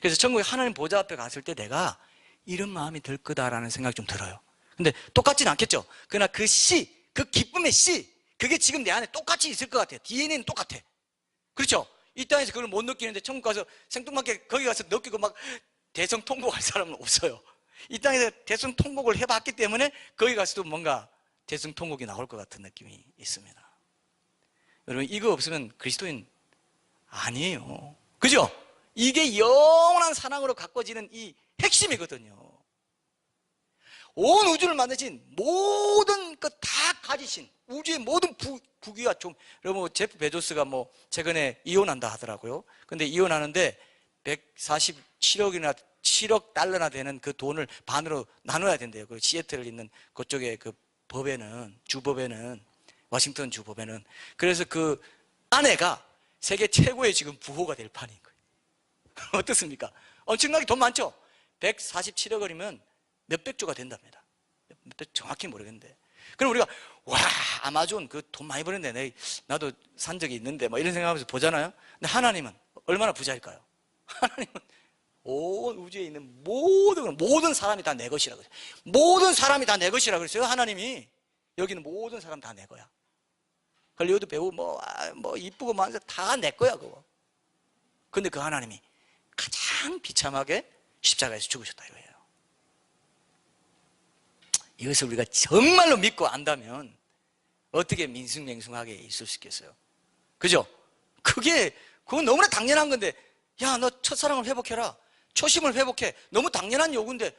그래서 천국에 하나님 보좌 앞에 갔을 때 내가 이런 마음이 들 거다라는 생각이 좀 들어요. 근데 똑같지는 않겠죠. 그러나 그 씨, 그 기쁨의 씨, 그게 지금 내 안에 똑같이 있을 것 같아요. DNA는 똑같아. 그렇죠? 이 땅에서 그걸 못 느끼는데 천국 가서 생뚱맞게 거기 가서 느끼고 막 대성통곡할 사람은 없어요. 이 땅에서 대성통곡을 해봤기 때문에 거기 가서도 뭔가 대성통곡이 나올 것 같은 느낌이 있습니다. 여러분, 이거 없으면 그리스도인 아니에요. 그죠? 이게 영원한 사랑으로 가꿔지는 이 핵심이거든요. 온 우주를 만드신 모든 것 다 가지신 우주의 모든 부귀와 종. 여러분, 제프 베조스가 최근에 이혼한다 하더라고요. 근데 이혼하는데 147억이나 7억 달러나 되는 그 돈을 반으로 나눠야 된대요. 그 시애틀에 있는 그쪽에 그 법에는, 주법에는, 워싱턴 주법에는. 그래서 그 아내가 세계 최고의 지금 부호가 될 판인 거예요. 어떻습니까? 엄청나게 돈 많죠? 147억 원이면 몇백 조가 된답니다. 몇백 정확히 모르겠는데. 그럼 우리가 와, 아마존 그 돈 많이 버는데 나도 산 적이 있는데 이런 생각하면서 보잖아요. 근데 하나님은 얼마나 부자일까요? 하나님은 온 우주에 있는 모든 사람이 다 내 것이라 그랬어요. 모든 사람이 다 내 것이라 그랬어요. 하나님이 여기는 모든 사람 다 내 거야. 헐리우드 배우 이쁘고 많은 다 내 거야 그거. 근데 그 하나님이 가장 비참하게 십자가에서 죽으셨다 이거예요. 이것을 우리가 정말로 믿고 안다면 어떻게 민숭맹숭하게 있을 수 있겠어요? 그죠? 그건 너무나 당연한 건데, 야, 너 첫사랑을 회복해라. 초심을 회복해. 너무 당연한 요구인데,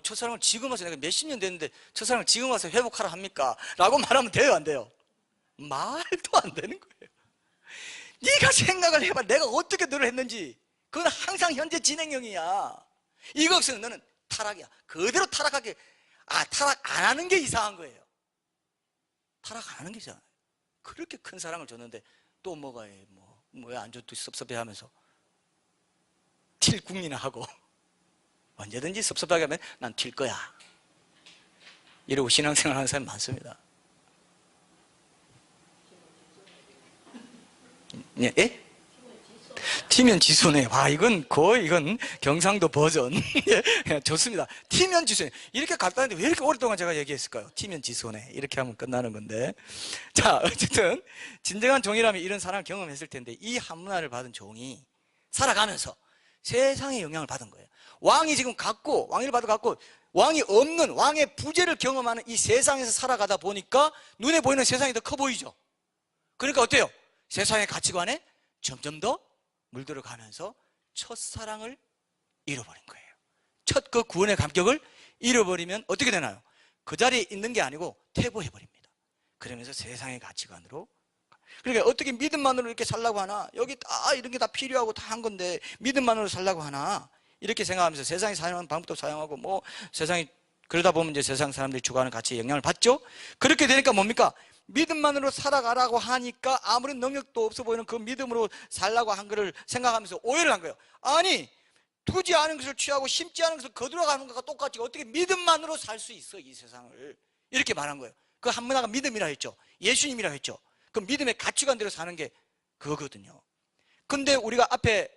첫사랑을 지금 와서 내가 몇십 년 됐는데 첫사랑을 지금 와서 회복하라 합니까? 라고 말하면 돼요, 안 돼요? 말도 안 되는 거예요. 네가 생각을 해봐. 내가 어떻게 너를 했는지. 그건 항상 현재 진행형이야. 이거 없으면 너는 타락이야. 그대로 타락하게. 타락 안 하는 게 이상한 거예요. 타락 안 하는 게 이상해요. 그렇게 큰 사랑을 줬는데 또 뭐가 해. 왜 안 줘도 섭섭해 하면서 틸궁이나 하고 언제든지 섭섭하게 하면 난 튈 거야. 이러고 신앙생활 하는 사람이 많습니다. 예? 튀면 지소네. 와, 이건 거의 경상도 버전. 예, 좋습니다. 튀면 지소네. 이렇게 간단한데 왜 이렇게 오랫동안 제가 얘기했을까요? 튀면 지소네. 이렇게 하면 끝나는 건데. 자, 어쨌든 진정한 종이라면 이런 사랑을 경험했을 텐데 이 한문화를 받은 종이 살아가면서 세상에 영향을 받은 거예요. 왕이 지금 왕위를 받아갖고 왕이 없는 왕의 부재를 경험하는 이 세상에서 살아가다 보니까 눈에 보이는 세상이 더 커 보이죠. 그러니까 어때요? 세상의 가치관에 점점 더 물들어가면서 첫사랑을 잃어버린 거예요. 첫 그 구원의 감격을 잃어버리면 어떻게 되나요? 그 자리에 있는 게 아니고 퇴보해버립니다. 그러면서 세상의 가치관으로, 그러니까 어떻게 믿음만으로 이렇게 살라고 하나, 여기 다 이런 게 다 필요하고 다 한 건데 믿음만으로 살라고 하나, 이렇게 생각하면서 세상이 사용하는 방법도 사용하고 뭐 세상이, 그러다 보면 이제 세상 사람들이 추구하는 가치에 영향을 받죠. 그렇게 되니까 뭡니까? 믿음만으로 살아가라고 하니까 아무런 능력도 없어 보이는 그 믿음으로 살라고 한 거를 생각하면서 오해를 한 거예요. 아니, 두지 않은 것을 취하고 심지 않은 것을 거들어가는 것과 똑같이 어떻게 믿음만으로 살 수 있어, 이 세상을. 이렇게 말한 거예요. 그 한문화가 믿음이라 했죠. 예수님이라 했죠. 그 믿음의 가치관대로 사는 게 그거거든요. 근데 우리가 앞에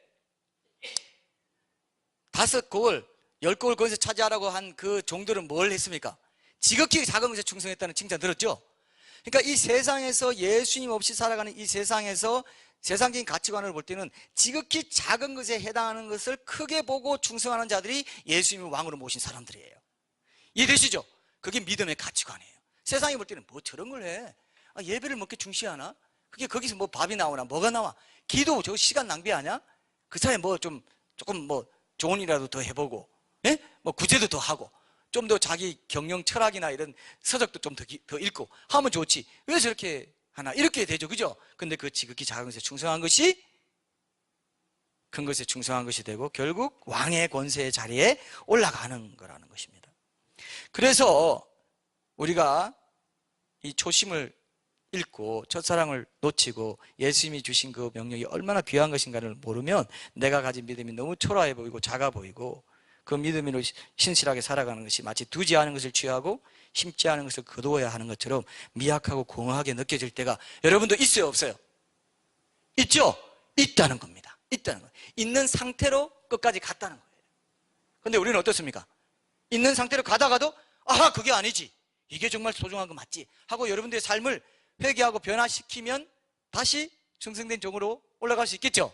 5곡을 10곡을 거기서 차지하라고 한 그 종들은 뭘 했습니까? 지극히 작은 것에 충성했다는 칭찬 들었죠? 그러니까 이 세상에서 예수님 없이 살아가는 이 세상에서 세상적인 가치관을 볼 때는 지극히 작은 것에 해당하는 것을 크게 보고 충성하는 자들이 예수님을 왕으로 모신 사람들이에요. 이해되시죠? 그게 믿음의 가치관이에요. 세상이 볼 때는 뭐 저런 걸 해? 예배를 먹게 중시하나? 그게 거기서 뭐 밥이 나오나? 뭐가 나와? 기도 저 시간 낭비 아니야? 그 사이에 뭐 조금 뭐 좋은 일이라도 더 해보고, 예? 뭐 구제도 더 하고, 좀 더 자기 경영 철학이나 이런 서적도 좀 더 읽고 하면 좋지. 왜 저렇게 하나? 이렇게 되죠. 그죠? 근데 그 지극히 작은 것에 충성한 것이 큰 것에 충성한 것이 되고 결국 왕의 권세의 자리에 올라가는 거라는 것입니다. 그래서 우리가 이 초심을 잃고 첫사랑을 놓치고 예수님이 주신 그 명령이 얼마나 귀한 것인가를 모르면 내가 가진 믿음이 너무 초라해 보이고 작아 보이고 그 믿음으로 신실하게 살아가는 것이 마치 두지 않은 것을 취하고 심지 않은 것을 거두어야 하는 것처럼 미약하고 공허하게 느껴질 때가 여러분도 있어요, 없어요? 있죠? 있다는 겁니다. 있다는 거예요. 있는 상태로 끝까지 갔다는 거예요. 근데 우리는 어떻습니까? 있는 상태로 가다가도 아하, 그게 아니지, 이게 정말 소중한 거 맞지 하고 여러분들의 삶을 회개하고 변화시키면 다시 충성된 종으로 올라갈 수 있겠죠?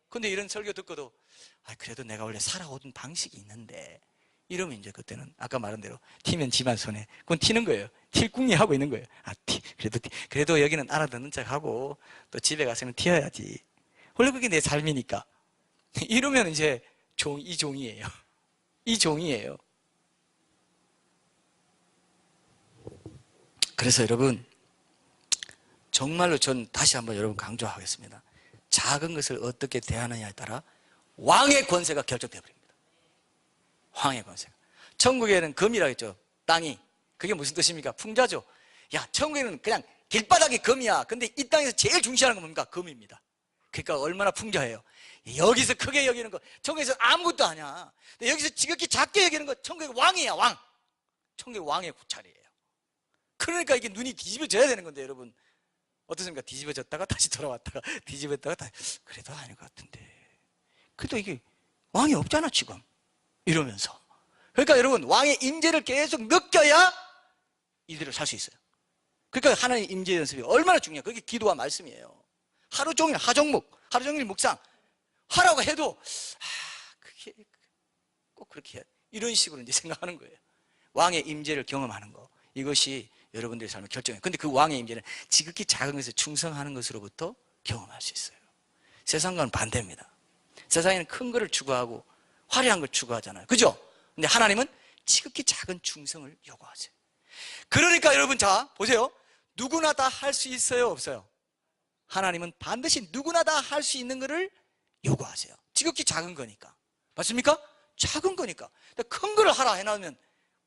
근데 이런 설교 듣고도 그래도 내가 원래 살아오던 방식이 있는데 이러면 이제 그때는 아까 말한 대로 튀면 지만 손해. 그건 튀는 거예요. 틸꿍이 하고 있는 거예요. 그래도 여기는 알아듣는 척하고 또 집에 가서는 튀어야지. 원래 그게 내 삶이니까. 이러면 이제 이 종이에요. 이 종이에요. 그래서 여러분, 정말로 전 다시 한번 여러분 강조하겠습니다. 작은 것을 어떻게 대하느냐에 따라 왕의 권세가 결정되어 버립니다. 왕의 권세가. 천국에는 금이라고 했죠. 땅이. 그게 무슨 뜻입니까? 풍자죠. 야, 천국에는 그냥 길바닥이 금이야. 근데 이 땅에서 제일 중시하는 건 뭡니까? 금입니다. 그러니까 얼마나 풍자해요. 여기서 크게 여기는 거 천국에서 아무것도 아니야. 근데 여기서 지극히 작게 여기는 거 천국의 왕이야, 왕. 천국의 왕의 고찰이에요. 그러니까 이게 눈이 뒤집어져야 되는 건데 여러분 어떻습니까? 뒤집어졌다가 다시 돌아왔다가 뒤집었다가 다시. 그래도 아닌 것 같은데. 그래도 이게 왕이 없잖아 지금. 이러면서. 그러니까 여러분 왕의 임재를 계속 느껴야 이대로 살 수 있어요. 그러니까 하나님의 임재 연습이 얼마나 중요해요. 그게 기도와 말씀이에요. 하루 종일 하종목, 하루 종일 묵상 하라고 해도 그게 꼭 그렇게 해야 돼. 이런 식으로 이제 생각하는 거예요. 왕의 임재를 경험하는 거. 이것이 여러분들의 삶을 결정해요. 근데 그 왕의 임재는 지극히 작은 것에 충성하는 것으로부터 경험할 수 있어요. 세상과는 반대입니다. 세상에는 큰 거를 추구하고 화려한 걸 추구하잖아요. 그죠? 근데 하나님은 지극히 작은 충성을 요구하세요. 그러니까 여러분 자 보세요. 누구나 다 할 수 있어요, 없어요? 하나님은 반드시 누구나 다 할 수 있는 것을 요구하세요. 지극히 작은 거니까. 맞습니까? 작은 거니까. 큰 거를 하라 해놓으면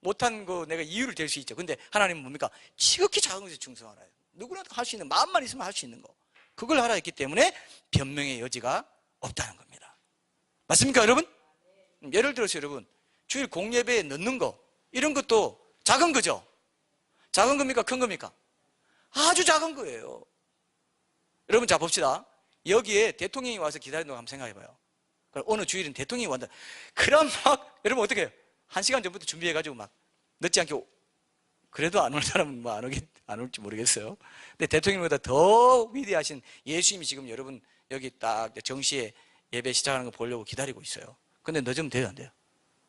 못한 거 내가 이유를 댈 수 있죠. 근데 하나님은 뭡니까? 지극히 작은 것에 충성하라. 누구나 다 할 수 있는, 마음만 있으면 할 수 있는 거. 그걸 하라 했기 때문에 변명의 여지가 없다는 겁니다. 맞습니까, 여러분? 예를 들어서 여러분, 주일 공예배에 넣는 거, 이런 것도 작은 거죠. 작은 겁니까? 큰 겁니까? 아주 작은 거예요. 여러분, 자 봅시다. 여기에 대통령이 와서 기다리는 거 한번 생각해봐요. 어느 주일은 대통령이 왔다. 그럼 막, 여러분 어떻게 해요? 1시간 전부터 준비해가지고 막 늦지 않게, 그래도 안 올 사람은 뭐 안 올지 모르겠어요. 근데 대통령보다 더 위대하신 예수님이 지금 여러분 여기 딱 정시에 예배 시작하는 거 보려고 기다리고 있어요. 근데 늦으면 돼요, 안 돼요?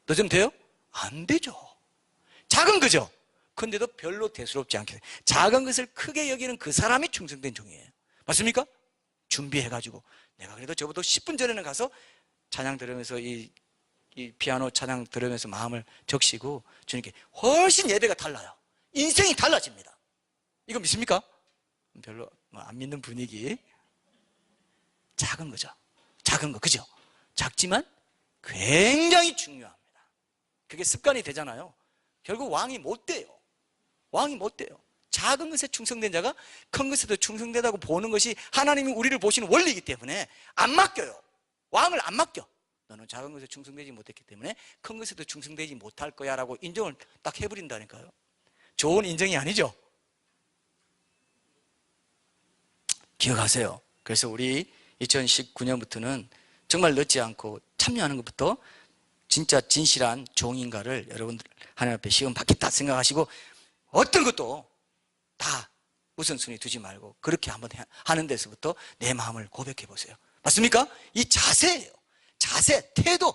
늦으면 돼요? 안 되죠. 작은 거죠. 근데도 별로 대수롭지 않게, 작은 것을 크게 여기는 그 사람이 충성된 종이에요. 맞습니까? 준비해가지고 내가 그래도 저보다 10분 전에는 가서 찬양 들으면서 이 피아노 찬양 들으면서 마음을 적시고 주님께, 훨씬 예배가 달라요. 인생이 달라집니다. 이거 믿습니까? 별로 안 믿는 분위기. 작은 거죠. 작은 거, 그죠? 작지만 굉장히 중요합니다. 그게 습관이 되잖아요. 결국 왕이 못 돼요. 왕이 못 돼요. 작은 것에 충성된 자가 큰 것에도 충성되다고 보는 것이 하나님이 우리를 보시는 원리이기 때문에 안 맡겨요. 왕을 안 맡겨. 너는 작은 것에 충성되지 못했기 때문에 큰 것에도 충성되지 못할 거야 라고 인정을 딱 해버린다니까요. 좋은 인정이 아니죠. 기억하세요. 그래서 우리 2019년부터는 정말 늦지 않고 참여하는 것부터 진짜 진실한 종인가를 여러분들 하나님 앞에 시험 받겠다 생각하시고, 어떤 것도 다 우선순위 두지 말고 그렇게 한번 하는 데서부터 내 마음을 고백해 보세요. 맞습니까? 이 자세예요. 자세, 태도,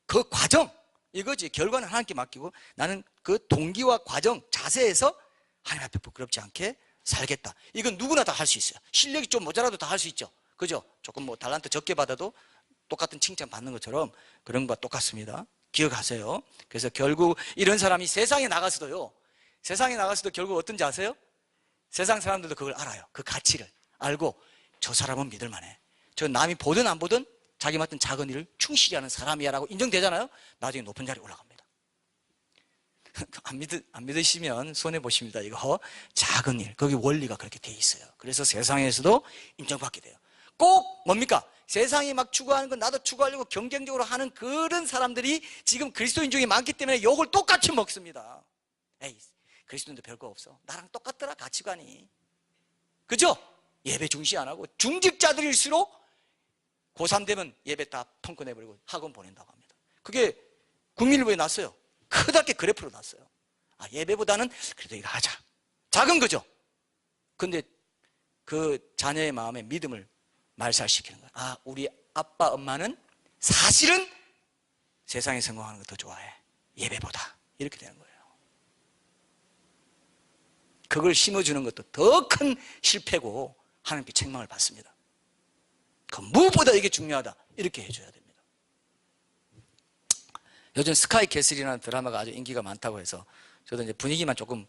그 과정, 이거지. 결과는 하나님께 맡기고 나는 그 동기와 과정, 자세에서 하나님 앞에 부끄럽지 않게 살겠다. 이건 누구나 다 할 수 있어요. 실력이 좀 모자라도 다 할 수 있죠. 그죠? 조금 뭐 달란트 적게 받아도 똑같은 칭찬 받는 것처럼 그런 것과 똑같습니다. 기억하세요. 그래서 결국 이런 사람이 세상에 나가서도요, 세상에 나가서도 결국 어떤지 아세요? 세상 사람들도 그걸 알아요. 그 가치를 알고, 저 사람은 믿을만해. 저 남이 보든 안 보든 자기 맡은 작은 일을 충실히 하는 사람이야 라고 인정되잖아요. 나중에 높은 자리에 올라갑니다. 안 믿으시면 손해보십니다. 이거 작은 일, 거기 원리가 그렇게 돼 있어요. 그래서 세상에서도 인정받게 돼요. 꼭 뭡니까? 세상이 막 추구하는 건 나도 추구하려고 경쟁적으로 하는 그런 사람들이 지금 그리스도인 중에 많기 때문에 욕을 똑같이 먹습니다. 에이, 그리스도인도 별거 없어. 나랑 똑같더라, 가치관이. 그죠? 예배 중시 안 하고 중직자들일수록 고3 되면 예배 다 펑크 내버리고 학원 보낸다고 합니다. 그게 국민일보에 났어요. 크게 그래프로 났어요. 아, 예배보다는 그래도 이거 하자. 작은 거죠. 근데 그 자녀의 마음에 믿음을 말살시키는 거예요. 아, 우리 아빠 엄마는 사실은 세상에 성공하는 거 더 좋아해, 예배보다. 이렇게 되는 거예요. 그걸 심어주는 것도 더 큰 실패고 하나님께 책망을 받습니다. 그 무엇보다 이게 중요하다, 이렇게 해줘야 됩니다. 요즘 스카이 캐슬이라는 드라마가 아주 인기가 많다고 해서 저도 이제 분위기만 조금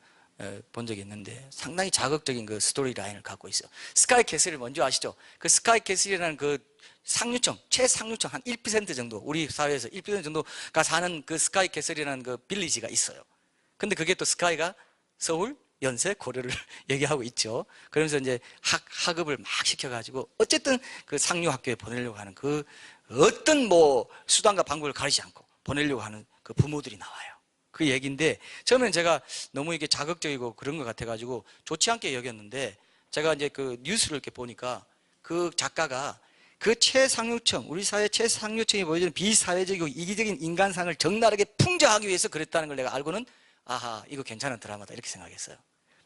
본 적이 있는데 상당히 자극적인 그 스토리 라인을 갖고 있어요. 스카이 캐슬을 먼저 아시죠? 그 스카이 캐슬이라는 그 상류층, 최상류층 한 1% 정도, 우리 사회에서 1% 정도가 사는 그 스카이 캐슬이라는 그 빌리지가 있어요. 근데 그게 또 스카이가 서울, 연세, 고려를 얘기하고 있죠. 그러면서 이제 학업을 막 시켜가지고 어쨌든 그 상류 학교에 보내려고 하는 그 어떤 뭐 수단과 방법을 가리지 않고 보내려고 하는 그 부모들이 나와요. 그 얘기인데, 처음엔 제가 너무 이게 자극적이고 그런 것 같아가지고 좋지 않게 여겼는데, 제가 이제 그 뉴스를 이렇게 보니까 그 작가가 그 최상류층, 우리 사회 최상류층이 보여주는 비사회적이고 이기적인 인간상을 적나라하게 풍자하기 위해서 그랬다는 걸 내가 알고는, 아하, 이거 괜찮은 드라마다, 이렇게 생각했어요.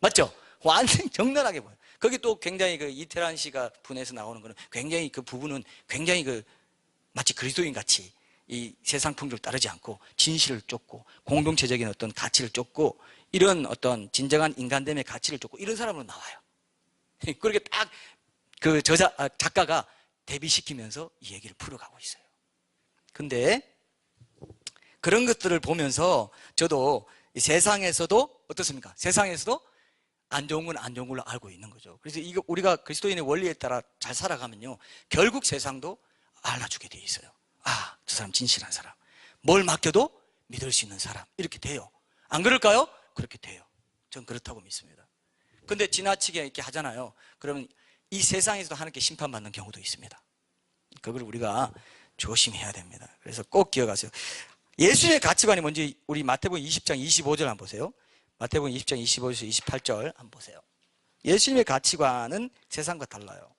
맞죠? 완전히 적나라하게 보여요. 거기 또 굉장히 그 이태란 씨가 분해서 나오는 거는 굉장히 그 부분은 굉장히 그 마치 그리스도인 같이 이 세상 풍조를 따르지 않고 진실을 쫓고 공동체적인 어떤 가치를 쫓고 이런 어떤 진정한 인간됨의 가치를 쫓고 이런 사람으로 나와요. 그렇게 딱 그 작가가 대비시키면서 이 얘기를 풀어가고 있어요. 근데 그런 것들을 보면서 저도 이 세상에서도 어떻습니까? 세상에서도 안 좋은 건 안 좋은 걸로 알고 있는 거죠. 그래서 이거 우리가 그리스도인의 원리에 따라 잘 살아가면요, 결국 세상도 알아주게 돼 있어요. 아, 저 사람 진실한 사람, 뭘 맡겨도 믿을 수 있는 사람, 이렇게 돼요. 안 그럴까요? 그렇게 돼요. 전 그렇다고 믿습니다. 근데 지나치게 이렇게 하잖아요. 그러면 이 세상에서도 하나님께 심판받는 경우도 있습니다. 그걸 우리가 조심해야 됩니다. 그래서 꼭 기억하세요. 예수님의 가치관이 뭔지 우리 마태복음 20장 25절 한번 보세요. 마태복음 20장 25절에서 28절 한번 보세요. 예수님의 가치관은 세상과 달라요.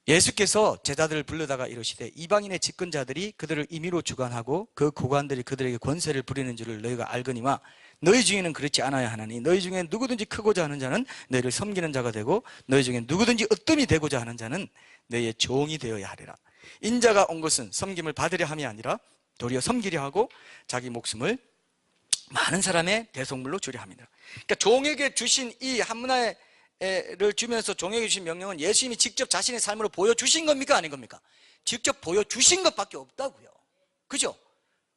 예수께서 제자들을 불러다가 이르시되 이방인의 집권자들이 그들을 임의로 주관하고 그 고관들이 그들에게 권세를 부리는 줄을 너희가 알거니와 너희 중에는 그렇지 않아야 하나니 너희 중에 누구든지 크고자 하는 자는 너희를 섬기는 자가 되고 너희 중에 누구든지 으뜸이 되고자 하는 자는 너희의 종이 되어야 하리라. 인자가 온 것은 섬김을 받으려 함이 아니라 도리어 섬기려 하고 자기 목숨을 많은 사람의 대속물로 주려 합니다. 그러니까 종에게 주신 이 한문화를 주면서 종에게 주신 명령은 예수님이 직접 자신의 삶으로 보여주신 겁니까? 아닌 겁니까? 직접 보여주신 것밖에 없다고요. 그죠?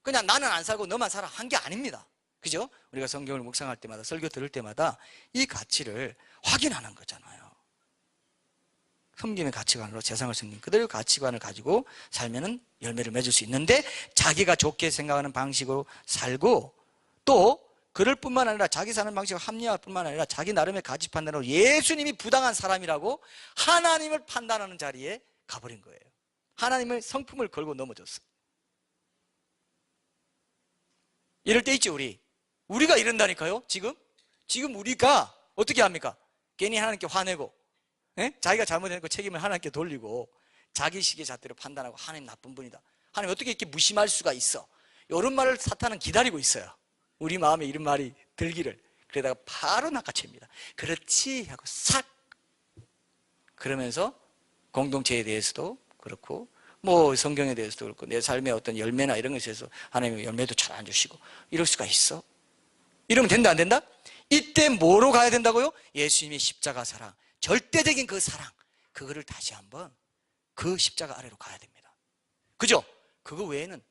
그냥 나는 안 살고 너만 살아 한 게 아닙니다. 그죠? 우리가 성경을 묵상할 때마다 설교 들을 때마다 이 가치를 확인하는 거잖아요. 섬김의 가치관으로 세상을 섬긴 그들의 가치관을 가지고 살면은 열매를 맺을 수 있는데 자기가 좋게 생각하는 방식으로 살고 또 그럴 뿐만 아니라 자기 사는 방식을 합리화할 뿐만 아니라 자기 나름의 가치 판단으로 예수님이 부당한 사람이라고 하나님을 판단하는 자리에 가버린 거예요. 하나님의 성품을 걸고 넘어졌어요. 이럴 때 있죠. 우리가 이런다니까요. 지금 우리가 어떻게 합니까? 괜히 하나님께 화내고 자기가 잘못해놓고 책임을 하나님께 돌리고 자기식의 잣대로 판단하고 하나님 나쁜 분이다, 하나님 어떻게 이렇게 무심할 수가 있어, 이런 말을 사탄은 기다리고 있어요. 우리 마음에 이런 말이 들기를. 그러다가 바로 낚아챕니다. 그렇지 하고 싹. 그러면서 공동체에 대해서도 그렇고 뭐 성경에 대해서도 그렇고 내 삶의 어떤 열매나 이런 것에 대해서 하나님의 열매도 잘 안 주시고 이럴 수가 있어? 이러면 된다 안 된다? 이때 뭐로 가야 된다고요? 예수님의 십자가 사랑, 절대적인 그 사랑, 그거를 다시 한번 그 십자가 아래로 가야 됩니다. 그죠? 그거 외에는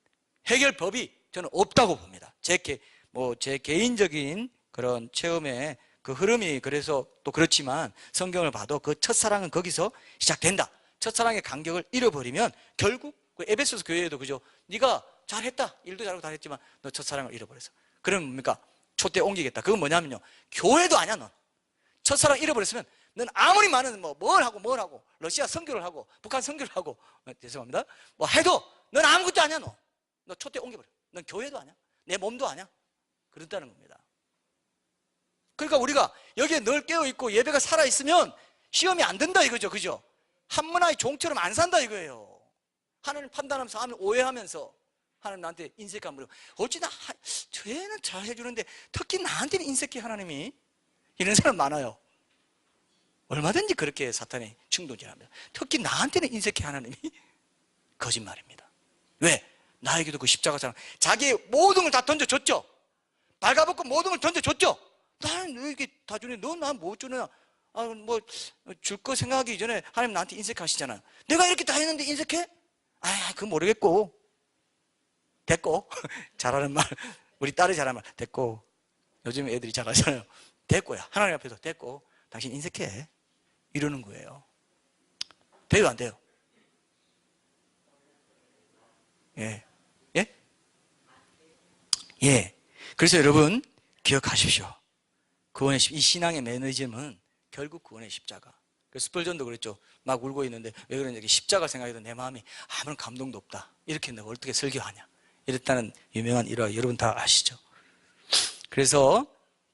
해결법이 저는 없다고 봅니다. 제 개인적인 그런 체험의 그 흐름이 그래서 또 그렇지만 성경을 봐도 그 첫사랑은 거기서 시작된다. 첫사랑의 간격을 잃어버리면 결국 그 에베소서 교회에도 그죠? 네가 잘했다, 일도 잘하고 다 했지만 너 첫사랑을 잃어버렸어. 그럼 뭡니까? 촛대 옮기겠다. 그건 뭐냐면요, 교회도 아니야. 넌 첫사랑 잃어버렸으면 넌 아무리 많은 뭘 하고 러시아 선교를 하고 북한 선교를 하고 죄송합니다 뭐 해도 넌 아무것도 아니야. 너 촛대 옮겨버려. 넌 교회도 아니야, 내 몸도 아니야. 그렇다는 겁니다. 그러니까 우리가 여기에 늘 깨어있고 예배가 살아있으면 시험이 안 된다 이거죠. 그죠? 한문화의 종처럼 안 산다 이거예요. 하나님 판단하면서 하면 오해하면서 하나님 나한테 인색한 물어. 어찌 쟤는 잘 해주는데 특히 나한테는 인색해 하나님이. 이런 사람 많아요. 얼마든지 그렇게 사탄이 충동질합니다. 특히 나한테는 인색해 하나님이. 거짓말입니다. 왜? 나에게도 그 십자가 사랑, 자기의 모든 걸 다 던져줬죠. 발가벗고 모든 걸 던져줬죠. 나는 너에게 다 주네. 너 난 뭐 주냐? 뭐 줄 거 생각하기 전에 하나님 나한테 인색하시잖아요. 내가 이렇게 다 했는데 인색해? 그건 모르겠고. 됐고. 잘하는 말, 우리 딸이 잘하는 말, 됐고. 요즘 애들이 잘하잖아요. 됐고야. 하나님 앞에서 됐고. 당신 인색해. 이러는 거예요. 돼요, 안 돼요? 예. 예? 예. 그래서 여러분 기억하십시오. 구원의 이 신앙의 매너즘은 결국 구원의 십자가. 스펄전도 그랬죠. 막 울고 있는데 왜 그러냐, 십자가 생각해도 내 마음이 아무런 감동도 없다. 이렇게 내가 어떻게 설교하냐, 이랬다는 유명한 일화 여러분 다 아시죠? 그래서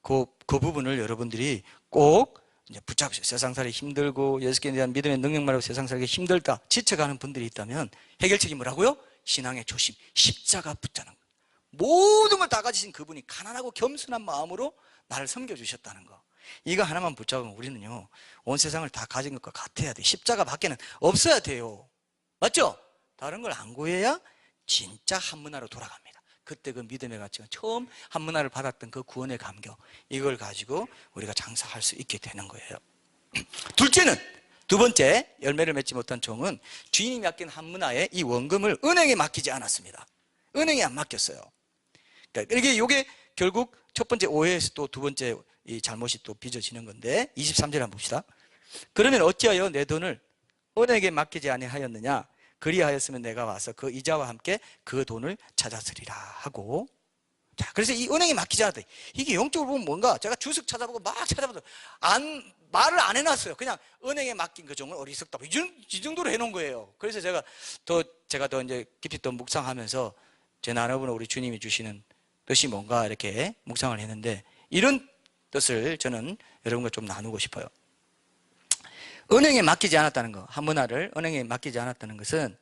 그 부분을 여러분들이 꼭 이제 붙잡으세요. 세상 살기 힘들고 예수께 대한 믿음의 능력 말고 세상 살기 힘들다, 지쳐가는 분들이 있다면 해결책이 뭐라고요? 신앙의 조심, 십자가 붙자는 거예요. 모든 걸 다 가지신 그분이 가난하고 겸손한 마음으로 나를 섬겨주셨다는 거, 이거 하나만 붙잡으면 우리는요 온 세상을 다 가진 것과 같아야 돼요. 십자가 밖에는 없어야 돼요. 맞죠? 다른 걸 안 구해야 진짜 한문화로 돌아갑니다. 그때 그 믿음의 가치가 처음 한문화를 받았던 그 구원의 감격, 이걸 가지고 우리가 장사할 수 있게 되는 거예요. 둘째는, 두 번째 열매를 맺지 못한 종은 주인이 맡긴 한문화에 이 원금을 은행에 맡기지 않았습니다. 은행에 안 맡겼어요. 그러니까 이게 결국 첫 번째 오해에서 또 두 번째 이 잘못이 또 빚어지는 건데 23절 한번 봅시다. 그러면 어찌하여 내 돈을 은행에 맡기지 아니하였느냐? 그리하였으면 내가 와서 그 이자와 함께 그 돈을 찾았으리라 하고. 자, 그래서 이 은행에 맡기지 않았다. 이게 영적으로 보면 뭔가 제가 주석 찾아보고 막 찾아봐도 말을 안 해놨어요. 그냥 은행에 맡긴 그 종은 어리석다. 이 정도로 해놓은 거예요. 그래서 제가 더 이제 깊이 또 묵상하면서 제 나눠보는 우리 주님이 주시는 뜻이 뭔가 이렇게 묵상을 했는데, 이런 뜻을 저는 여러분과 좀 나누고 싶어요. 은행에 맡기지 않았다는 거, 한 문화를 은행에 맡기지 않았다는 것은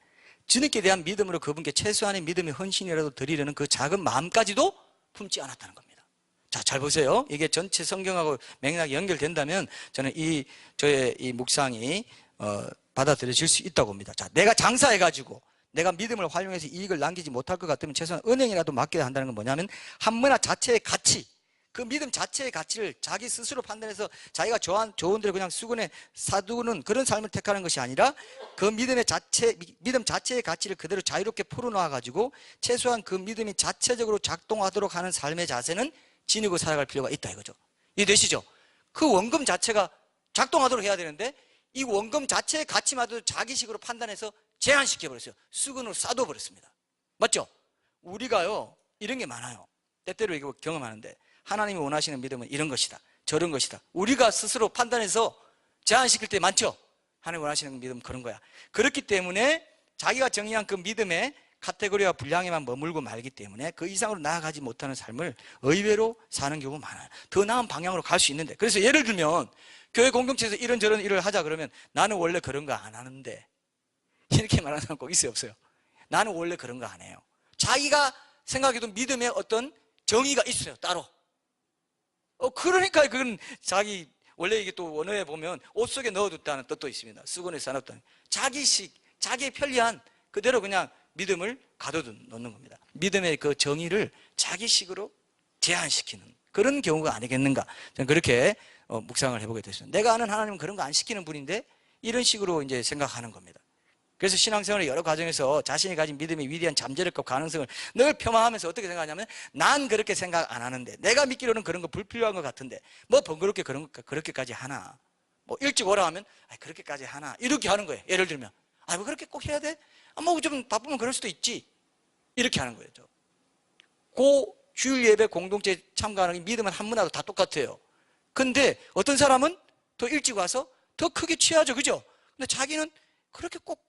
주님께 대한 믿음으로 그분께 최소한의 믿음의 헌신이라도 드리려는 그 작은 마음까지도 품지 않았다는 겁니다. 자, 잘 보세요. 이게 전체 성경하고 맥락이 연결된다면 저는 저의 이 묵상이 받아들여질 수 있다고 봅니다. 자, 내가 장사해가지고 내가 믿음을 활용해서 이익을 남기지 못할 것 같으면 최소한 은행이라도 맡겨야 한다는 건 뭐냐면, 한 문화 자체의 가치, 그 믿음 자체의 가치를 자기 스스로 판단해서 자기가 좋은 대로 그냥 수군에 사두는 그런 삶을 택하는 것이 아니라, 그 믿음 자체의 가치를 그대로 자유롭게 풀어놔가지고 최소한 그 믿음이 자체적으로 작동하도록 하는 삶의 자세는 지니고 살아갈 필요가 있다 이거죠. 이해되시죠? 그 원금 자체가 작동하도록 해야 되는데, 이 원금 자체의 가치마저도 자기식으로 판단해서 제한시켜버렸어요. 수군으로 싸둬버렸습니다. 맞죠? 우리가요, 이런 게 많아요. 때때로 이거 경험하는데, 하나님이 원하시는 믿음은 이런 것이다, 저런 것이다, 우리가 스스로 판단해서 제한시킬 때 많죠? 하나님이 원하시는 믿음은 그런 거야. 그렇기 때문에 자기가 정의한 그 믿음의 카테고리와 분량에만 머물고 말기 때문에 그 이상으로 나아가지 못하는 삶을 의외로 사는 경우가 많아요. 더 나은 방향으로 갈 수 있는데, 그래서 예를 들면 교회 공동체에서 이런저런 일을 하자 그러면, 나는 원래 그런 거 안 하는데, 이렇게 말하는 사람 꼭 있어요, 없어요? 나는 원래 그런 거 안 해요. 자기가 생각해도 믿음의 어떤 정의가 있어요, 따로. 그러니까 그건 원래 이게 또 원어에 보면 옷 속에 넣어뒀다는 뜻도 있습니다. 수건에 싸놨다는. 자기식, 자기의 편리한 그대로 그냥 믿음을 가둬놓는 겁니다. 믿음의 그 정의를 자기식으로 제한시키는 그런 경우가 아니겠는가. 저는 그렇게 묵상을 해보게 됐습니다. 내가 아는 하나님은 그런 거 안 시키는 분인데, 이런 식으로 이제 생각하는 겁니다. 그래서 신앙생활의 여러 과정에서 자신이 가진 믿음의 위대한 잠재력과 가능성을 늘 폄하하면서 어떻게 생각하냐면, 난 그렇게 생각 안 하는데, 내가 믿기로는 그런 거 불필요한 것 같은데, 뭐 번거롭게 그렇게까지 하나, 뭐 일찍 오라 하면 그렇게까지 하나, 이렇게 하는 거예요. 예를 들면 뭐 그렇게 꼭 해야 돼? 뭐 좀 바쁘면 그럴 수도 있지, 이렇게 하는 거예요. 그 주일 예배 공동체 참가하는 믿음은 한 문화도 다 똑같아요. 근데 어떤 사람은 더 일찍 와서 더 크게 취하죠, 그죠? 근데 자기는 그렇게 꼭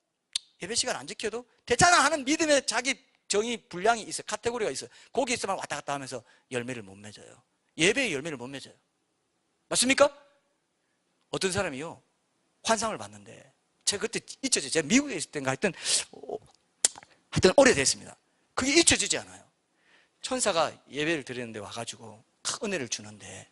예배 시간 안 지켜도 되잖아 하는 믿음의 자기 정의 분량이 있어요. 카테고리가 있어요. 거기 있어만 왔다 갔다 하면서 열매를 못 맺어요. 예배의 열매를 못 맺어요. 맞습니까? 어떤 사람이요, 환상을 봤는데, 제가 그때 잊혀져요. 제가 미국에 있을 때인가 하여튼 오래됐습니다. 그게 잊혀지지 않아요. 천사가 예배를 드리는데 와가지고 큰 은혜를 주는데,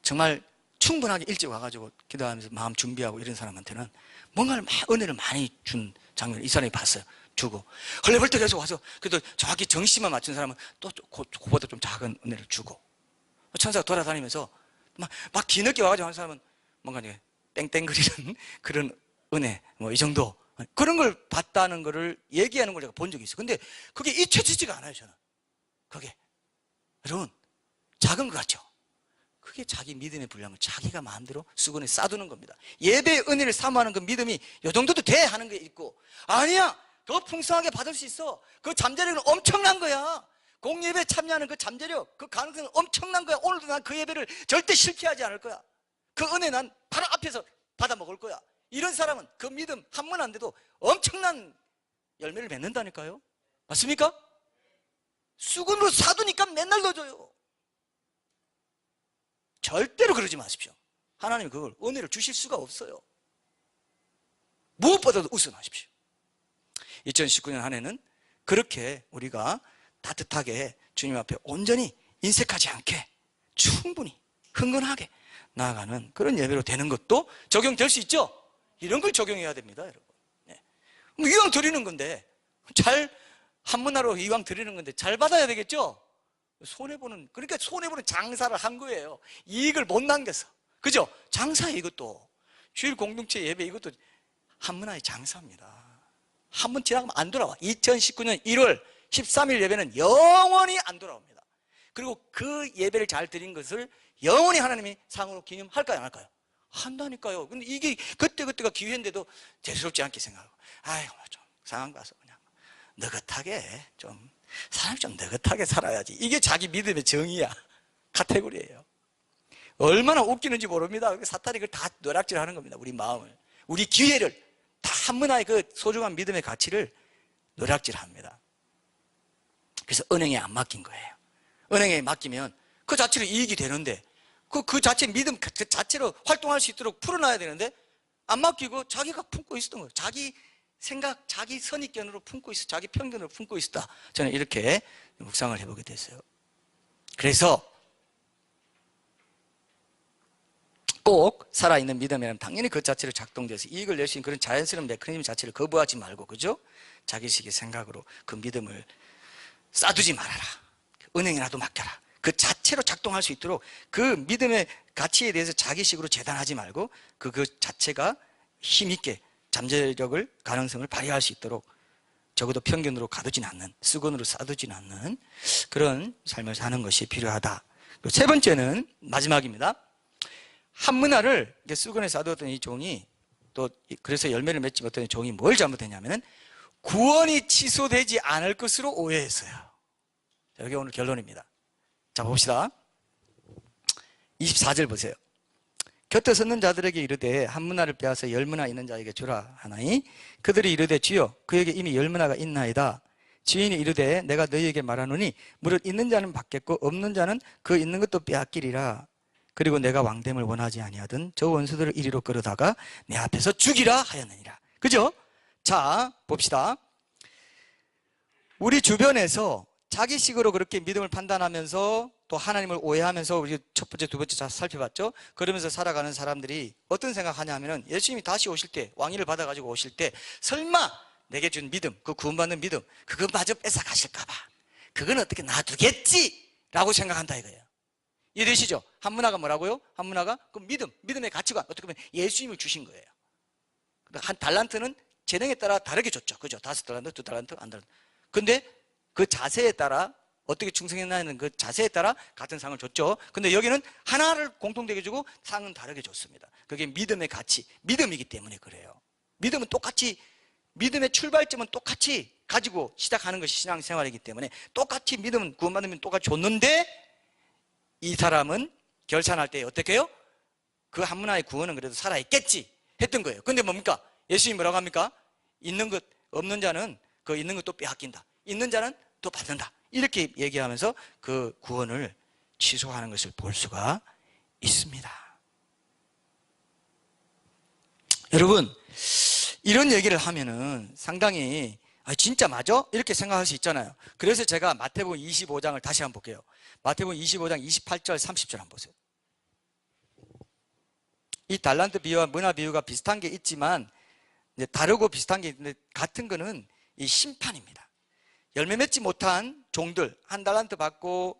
정말 충분하게 일찍 와가지고 기도하면서 마음 준비하고 이런 사람한테는 뭔가를 은혜를 많이 준 장면을 이 사람이 봤어요. 주고 헐레벌떡해서 와서, 그래도 정확히 정시만 맞춘 사람은 또 그보다 좀 작은 은혜를 주고, 천사가 돌아다니면서 막 뒤늦게 와가지고 하는 사람은 뭔가 이제 땡땡거리는 그런 은혜, 뭐 이 정도, 그런 걸 봤다는 거를 얘기하는 걸 제가 본 적이 있어요. 근데 그게 잊혀지지가 않아요, 저는. 그게 여러분 작은 것 같죠? 그게 자기 믿음의 분량을 자기가 마음대로 수건에 싸두는 겁니다. 예배의 은혜를 사모하는 그 믿음이 요 정도도 돼 하는 게 있고, 아니야 더 풍성하게 받을 수 있어, 그 잠재력은 엄청난 거야. 공예배에 참여하는 그 잠재력, 그 가능성은 엄청난 거야. 오늘도 난 그 예배를 절대 실패하지 않을 거야. 그 은혜 난 바로 앞에서 받아 먹을 거야. 이런 사람은 그 믿음 한 번 안 돼도 엄청난 열매를 맺는다니까요. 맞습니까? 수건으로 사두니까 맨날 넣어줘요. 절대로 그러지 마십시오. 하나님이 그걸 은혜를 주실 수가 없어요. 무엇보다도 우선하십시오. 2019년 한 해는 그렇게 우리가 따뜻하게 주님 앞에 온전히 인색하지 않게 충분히 흥건하게 나아가는 그런 예배로 되는 것도 적용될 수 있죠. 이런 걸 적용해야 됩니다, 여러분. 네. 이왕 드리는 건데, 한 문화로 이왕 드리는 건데 잘 받아야 되겠죠. 그러니까 손해보는 장사를 한 거예요. 이익을 못 남겨서. 그죠? 장사예요, 이것도. 주일 공동체 예배, 이것도 한 문화의 장사입니다. 한 번 지나가면 안 돌아와. 2019년 1월 13일 예배는 영원히 안 돌아옵니다. 그리고 그 예배를 잘 드린 것을 영원히 하나님이 상으로 기념할까요, 안 할까요? 한다니까요. 근데 이게 그때가 기회인데도 대수롭지 않게 생각하고, 좀 상한 가서 그냥 느긋하게 사람이 좀 느긋하게 살아야지. 이게 자기 믿음의 정의야. 카테고리예요. 얼마나 웃기는지 모릅니다. 사탄이 그걸 다 노략질하는 겁니다. 우리 마음을, 우리 기회를 다 한문화의 그 소중한 믿음의 가치를 노략질합니다. 그래서 은행에 안 맡긴 거예요. 은행에 맡기면 그 자체로 이익이 되는데 그 자체 믿음 그 자체로 활동할 수 있도록 풀어놔야 되는데 안 맡기고 자기가 품고 있었던 거예요. 자기 생각, 자기 선입견으로 품고 있어, 자기 편견으로 품고 있었다. 저는 이렇게 묵상을 해보게 됐어요. 그래서 꼭 살아있는 믿음이라면 당연히 그 자체로 작동돼서 이익을 낼 수 있는 그런 자연스러운 메커니즘 자체를 거부하지 말고, 그죠? 자기식의 생각으로 그 믿음을 쌓두지 말아라. 은행이라도 맡겨라. 그 자체로 작동할 수 있도록 그 믿음의 가치에 대해서 자기식으로 재단하지 말고 그 자체가 힘있게 잠재력을, 가능성을 발휘할 수 있도록 적어도 편견으로 가두진 않는, 수건으로 싸두진 않는 그런 삶을 사는 것이 필요하다. 세 번째는 마지막입니다. 한문화를 수건에 싸두었던 이 종이, 또 그래서 열매를 맺지 못한 종이 뭘 잘못했냐면은 구원이 취소되지 않을 것으로 오해했어요. 여기 오늘 결론입니다. 자, 봅시다. 24절 보세요. 곁에 섰는 자들에게 이르되 한 문화를 빼앗아 열 문화 있는 자에게 주라 하나니 그들이 이르되 주여 그에게 이미 열 문화가 있나이다. 주인이 이르되 내가 너희에게 말하노니 무릇 있는 자는 받겠고 없는 자는 그 있는 것도 빼앗기리라. 그리고 내가 왕됨을 원하지 아니하던 저 원수들을 이리로 끌어다가 내 앞에서 죽이라 하였느니라. 그죠? 자, 봅시다. 우리 주변에서 자기식으로 그렇게 믿음을 판단하면서 또 하나님을 오해하면서 우리 첫 번째, 두 번째 잘 살펴봤죠? 그러면서 살아가는 사람들이 어떤 생각하냐 하면은 예수님이 다시 오실 때, 왕위를 받아가지고 오실 때 설마 내게 준 믿음, 그 구원받는 믿음, 그것마저 뺏어가실까봐 그건 어떻게 놔두겠지? 라고 생각한다 이거예요. 이해되시죠? 한문화가 뭐라고요? 한문화가 그 믿음의 가치관, 어떻게 보면 예수님을 주신 거예요. 한 달란트는 재능에 따라 다르게 줬죠. 그죠? 5달란트, 2달란트, 안 달란트. 근데 그 자세에 따라 어떻게 충성했나는 그 자세에 따라 같은 상을 줬죠. 근데 여기는 하나를 공통되게 주고 상은 다르게 줬습니다. 그게 믿음의 가치, 믿음이기 때문에 그래요. 믿음은 똑같이, 믿음의 출발점은 똑같이 가지고 시작하는 것이 신앙생활이기 때문에 똑같이 믿음은, 구원받는 믿음 똑같이 줬는데 이 사람은 결산할 때 어떻게 해요? 그 한문화의 구원은 그래도 살아있겠지 했던 거예요. 근데 뭡니까? 예수님이 뭐라고 합니까? 있는 것, 없는 자는 그 있는 것도 빼앗긴다. 있는 자는 또 받는다. 이렇게 얘기하면서 그 구원을 취소하는 것을 볼 수가 있습니다. 여러분, 이런 얘기를 하면은 상당히 진짜 맞아? 이렇게 생각할 수 있잖아요. 그래서 제가 마태복음 25장을 다시 한번 볼게요. 마태복음 25장 28절 30절 한번 보세요. 이 달란트 비유와 문화 비유가 비슷한 게 있지만 이제 다르고 비슷한 게 있는데 같은 거는 이 심판입니다. 열매 맺지 못한 종들, 한 달란트 받고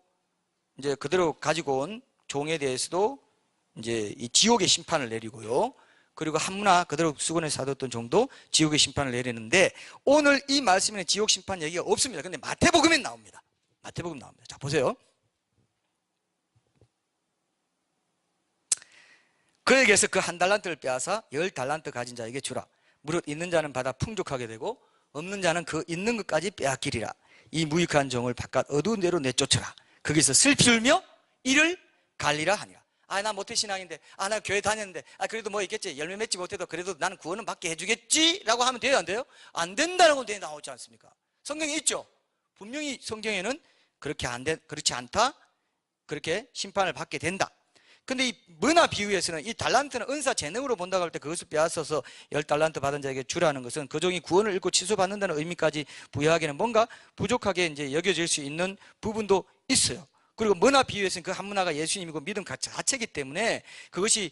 이제 그대로 가지고 온 종에 대해서도 이제 이 지옥의 심판을 내리고요. 그리고 한 문화 그대로 수건에 사뒀던 종도 지옥의 심판을 내리는데 오늘 이 말씀에는 지옥 심판 얘기가 없습니다. 근데 마태복음에 나옵니다. 마태복음 나옵니다. 자, 보세요. 그에게서 그 한 달란트를 빼앗아 10달란트 가진 자에게 주라. 무릇 있는 자는 받아 풍족하게 되고 없는 자는 그 있는 것까지 빼앗기리라. 이 무익한 종을 바깥 어두운 데로 내쫓으라. 거기서 슬피 울며 이를 갈리라 하니라. 나 모태신앙인데, 나 교회 다녔는데, 그래도 뭐 있겠지. 열매 맺지 못해도 그래도 나는 구원은 받게 해주겠지? 라고 하면 돼요, 안 돼요? 안 된다는 건 나오지 않습니까? 성경에 있죠? 분명히 성경에는 그렇지 않다. 그렇게 심판을 받게 된다. 근데 이 문화 비유에서는 이 달란트는 은사 재능으로 본다고 할 때 그것을 빼앗아서 10달란트 받은 자에게 주라는 것은 그 종이 구원을 잃고 취소받는다는 의미까지 부여하기에는 뭔가 부족하게 이제 여겨질 수 있는 부분도 있어요. 그리고 문화 비유에서는 그 한 문화가 예수님이고 믿음 자체이기 때문에 그것을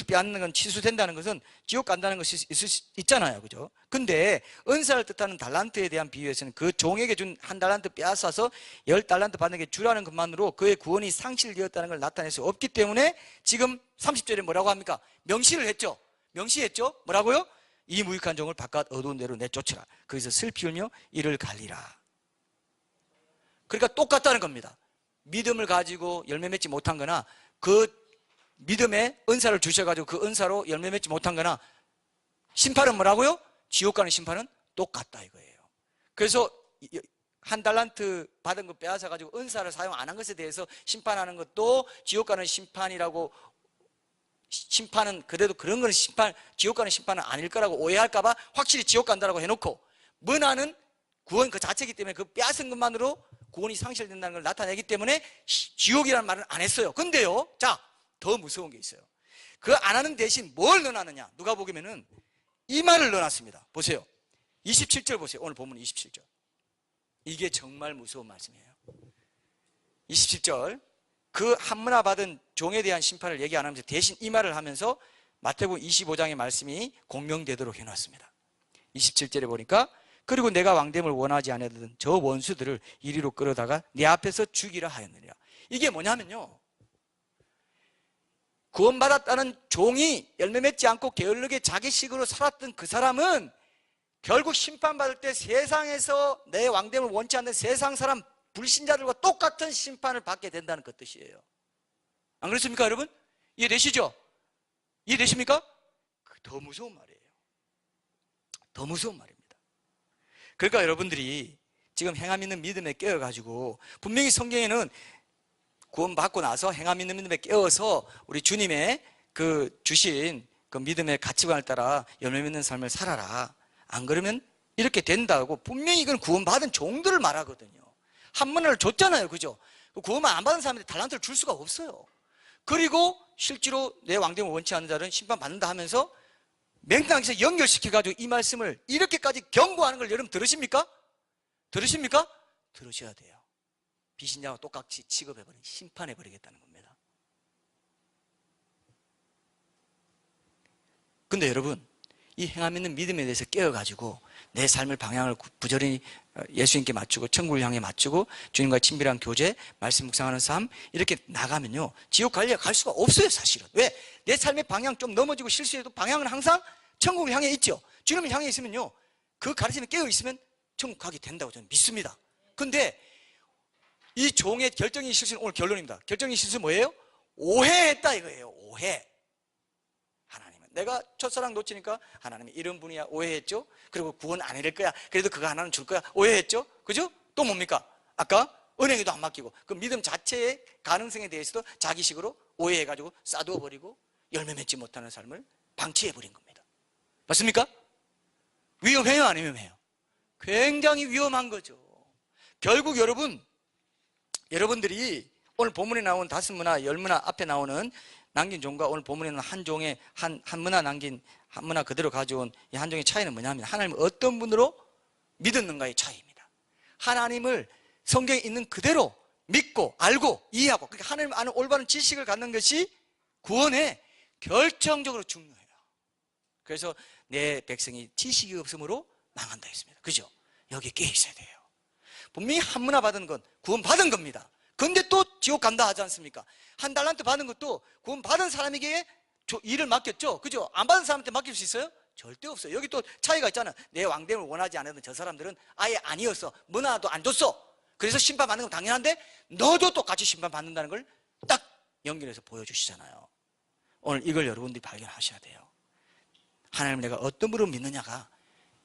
빼앗는 건 취소된다는 것은 지옥 간다는 것이 있잖아요. 그죠? 근데 은사를 뜻하는 달란트에 대한 비유에서는 그 종에게 준 한 달란트 빼앗아서 10달란트 받는 게 주라는 것만으로 그의 구원이 상실되었다는 걸 나타낼 수 없기 때문에 지금 30절에 뭐라고 합니까? 명시를 했죠. 명시했죠. 뭐라고요? 이 무익한 종을 바깥 어두운 데로 내쫓으라. 거기서 슬피 울며 이를 갈리라. 그러니까 똑같다는 겁니다. 믿음을 가지고 열매 맺지 못한 거나 그 믿음의 은사를 주셔가지고 그 은사로 열매 맺지 못한 거나 심판은 뭐라고요? 지옥 가는 심판은 똑같다 이거예요. 그래서 한 달란트 받은 거 빼앗아 가지고 은사를 사용 안 한 것에 대해서 심판하는 것도 지옥 가는 심판이라고, 심판은 그래도 그런 거는 지옥 가는 심판은 아닐 거라고 오해할까 봐 확실히 지옥 간다라고 해놓고, 문화는 구원 그 자체이기 때문에 그 빼앗은 것만으로 구원이 상실된다는 걸 나타내기 때문에 지옥이라는 말은 안 했어요. 근데요, 자, 더 무서운 게 있어요. 그 안 하는 대신 뭘 넣어놨느냐? 누가 보기에는 이 말을 넣어놨습니다. 보세요. 27절 보세요. 오늘 본문 27절. 이게 정말 무서운 말씀이에요. 27절. 그 한문화 받은 종에 대한 심판을 얘기 안 하면서 대신 이 말을 하면서 마태복음 25장의 말씀이 공명되도록 해놨습니다. 27절에 보니까, 그리고 내가 왕됨을 원하지 아니하던 저 원수들을 이리로 끌어다가 내 앞에서 죽이라 하였느니라. 이게 뭐냐면요, 구원받았다는 종이 열매 맺지 않고 게을르게 자기식으로 살았던 그 사람은 결국 심판받을 때 세상에서 내 왕됨을 원치 않는 세상 사람 불신자들과 똑같은 심판을 받게 된다는 그 뜻이에요. 안 그렇습니까, 여러분? 이해되시죠? 이해되십니까? 더 무서운 말이에요. 더 무서운 말입니다. 그러니까 여러분들이 지금 행함 있는 믿음에 깨어가지고, 분명히 성경에는 구원받고 나서 행함 있는 믿음에 깨어서 우리 주님의 그 주신 그 믿음의 가치관을 따라 열매 맺는 삶을 살아라, 안 그러면 이렇게 된다고 분명히 이건 구원받은 종들을 말하거든요. 한문을 줬잖아요, 그죠? 구원만 안 받은 사람한테 달란트를 줄 수가 없어요. 그리고 실제로 내 왕됨을 원치 않는 자는 심판받는다 하면서 맹탕에서 연결시켜가지고 이 말씀을 이렇게까지 경고하는 걸 여러분 들으십니까? 들으십니까? 들으셔야 돼요. 비신자와 똑같이 취급해버리고 심판해버리겠다는 겁니다. 근데 여러분, 이 행함 있는 믿음에 대해서 깨어가지고 내 삶의 방향을 부지런히 예수님께 맞추고 천국을 향해 맞추고 주님과의 친밀한 교제, 말씀 묵상하는 삶, 이렇게 나가면요, 지옥 갈 수가 없어요, 사실은. 왜? 내 삶의 방향 좀 넘어지고 실수해도 방향은 항상 천국을 향해 있죠. 주님을 향해 있으면요, 그 가르침에 깨어 있으면 천국 가게 된다고 저는 믿습니다. 근데 이 종의 결정이 실수는 오늘 결론입니다. 결정이 실수 뭐예요? 오해했다 이거예요. 오해. 하나님은 내가 첫사랑 놓치니까 하나님이 이런 분이야, 오해했죠. 그리고 구원 안 해낼 거야, 그래도 그거 하나는 줄 거야, 오해했죠. 그죠? 또 뭡니까? 아까 은행에도 안 맡기고 그 믿음 자체의 가능성에 대해서도 자기식으로 오해해가지고 싸두어 버리고 열매 맺지 못하는 삶을 방치해버린 겁니다. 맞습니까? 위험해요, 안 위험해요? 굉장히 위험한 거죠. 결국 여러분들이 오늘 본문에 나온 5문화, 10문화 앞에 나오는 남긴 종과 오늘 본문에는 한 종의 한 문화 남긴 한 문화 그대로 가져온 이 한 종의 차이는 뭐냐면, 하나님을 어떤 분으로 믿었는가의 차이입니다. 하나님을 성경에 있는 그대로 믿고 알고 이해하고, 그러니까 하나님 아는 올바른 지식을 갖는 것이 구원에 결정적으로 중요해요. 그래서 내 백성이 지식이 없으므로 망한다 했습니다. 그죠? 여기에 깨어 있어야 돼요. 분명히 한 문화 받은 건 구원 받은 겁니다. 근데 또 지옥 간다 하지 않습니까? 한 달란트 받은 것도 구원 받은 사람에게 일을 맡겼죠. 그죠? 안 받은 사람한테 맡길 수 있어요? 절대 없어요. 여기 또 차이가 있잖아요. 내 왕됨을 원하지 않았던 저 사람들은 아예 아니었어. 문화도 안 줬어. 그래서 심판받는 건 당연한데 너도 똑같이 심판받는다는 걸 딱 연결해서 보여주시잖아요. 오늘 이걸 여러분들이 발견하셔야 돼요. 하나님을 내가 어떤 분으로 믿느냐가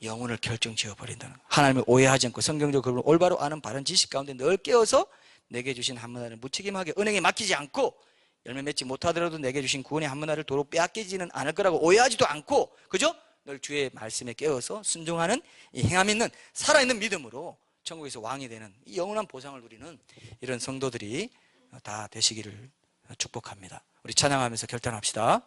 영혼을 결정지어버린다는 거예요. 하나님을 오해하지 않고 성경적으로 그분을 올바로 아는 바른 지식 가운데 늘 깨어서 내게 주신 한 문화를 무책임하게 은행에 맡기지 않고, 열매 맺지 못하더라도 내게 주신 구원의 한 문화를 도로 빼앗기지는 않을 거라고 오해하지도 않고, 그죠? 늘 주의 말씀에 깨어서 순종하는 이 행함 있는 살아있는 믿음으로 천국에서 왕이 되는 이 영원한 보상을 누리는 이런 성도들이 다 되시기를 축복합니다. 우리 찬양하면서 결단합시다.